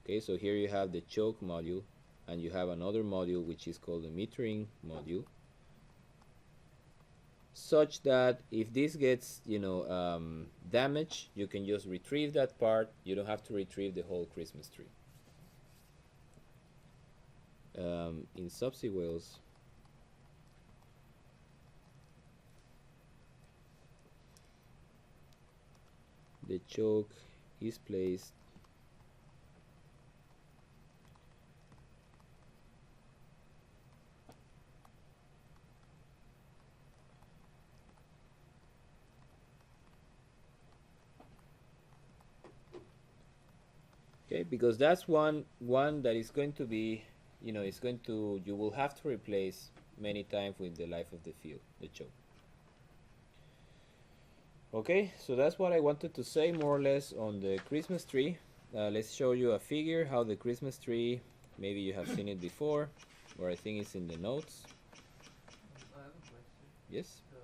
Okay, so here you have the choke module, and you have another module which is called the metering module, such that if this gets damaged, you can just retrieve that part. You don't have to retrieve the whole Christmas tree. In subsea wells, the choke is placed okay, because that's one that is going to be, you will have to replace many times with the life of the field, the choke. Okay, so that's what I wanted to say more or less on the Christmas tree. Let's show you a figure how the Christmas tree, maybe you have seen it before, or I think it's in the notes. I have a question. Yes? So,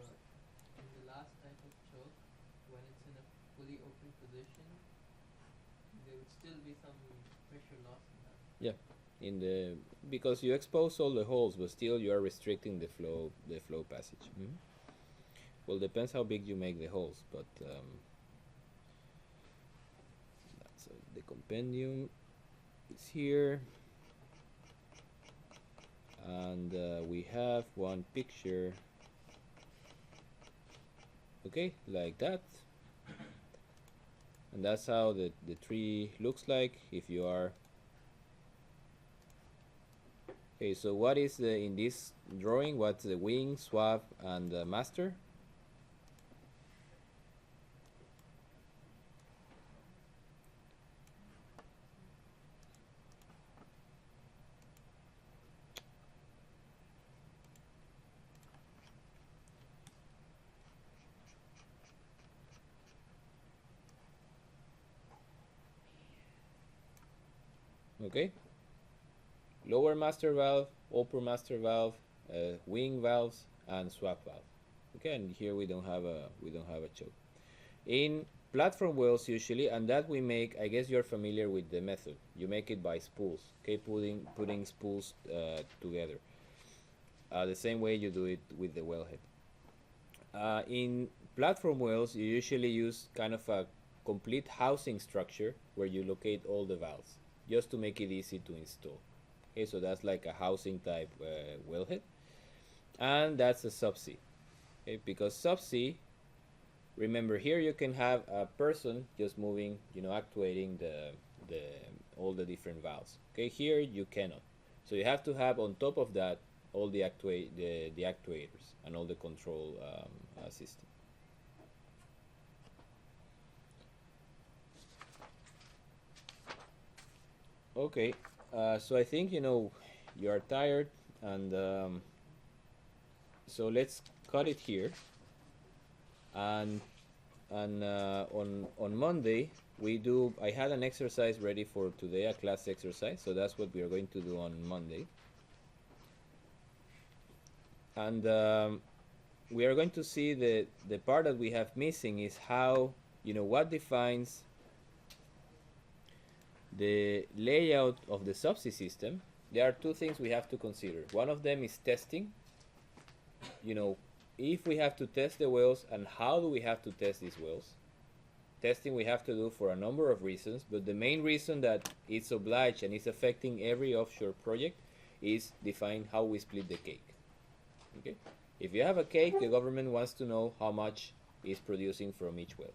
in the last type of choke, when it's in a fully open position, there would still be some pressure loss in that. Yeah, because you expose all the holes, but still you are restricting the flow passage. Well, depends how big you make the holes, but that's the compendium is here, and we have one picture. Okay, like that, and that's how the tree looks like if you are. Okay, so what is in this drawing? What's the wing, swab, and the master? Okay, lower master valve, upper master valve, wing valves, and swap valve. Okay, and here we don't have a choke. In platform wells usually, and that we make, I guess you're familiar with the method. You make it by spools. Okay, putting spools together. The same way you do it with the wellhead. In platform wells, you usually use kind of a complete housing structure where you locate all the valves, just to make it easy to install. Okay, so that's like a housing type wellhead, and that's a subsea. Okay, because subsea, remember here you can have a person just moving, actuating the all the different valves. Okay, here you cannot. So you have to have on top of that all the actuators and all the control system. Okay, so I think you are tired, and so let's cut it here. And on Monday I had an exercise ready for today, a class exercise. So that's what we are going to do on Monday. And we are going to see the part that we have missing is how, what defines the layout of the subsea system. There are two things we have to consider. One of them is testing. If we have to test the wells, and how do we have to test these wells? Testing we have to do for a number of reasons, but the main reason that it's obliged and is affecting every offshore project is define how we split the cake. Okay? If you have a cake, the government wants to know how much is producing from each well.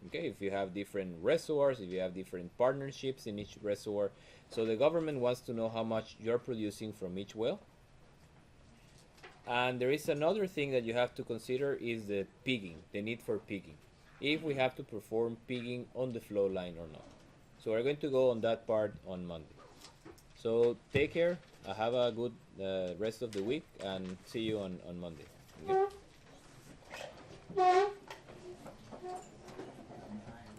Okay, if you have different reservoirs, if you have different partnerships in each reservoir. So the government wants to know how much you're producing from each well. And there is another thing that you have to consider is the pigging, the need for pigging. If we have to perform pigging on the flow line or not. So we're going to go on that part on Monday. So take care, have a good rest of the week, and see you on Monday. Okay?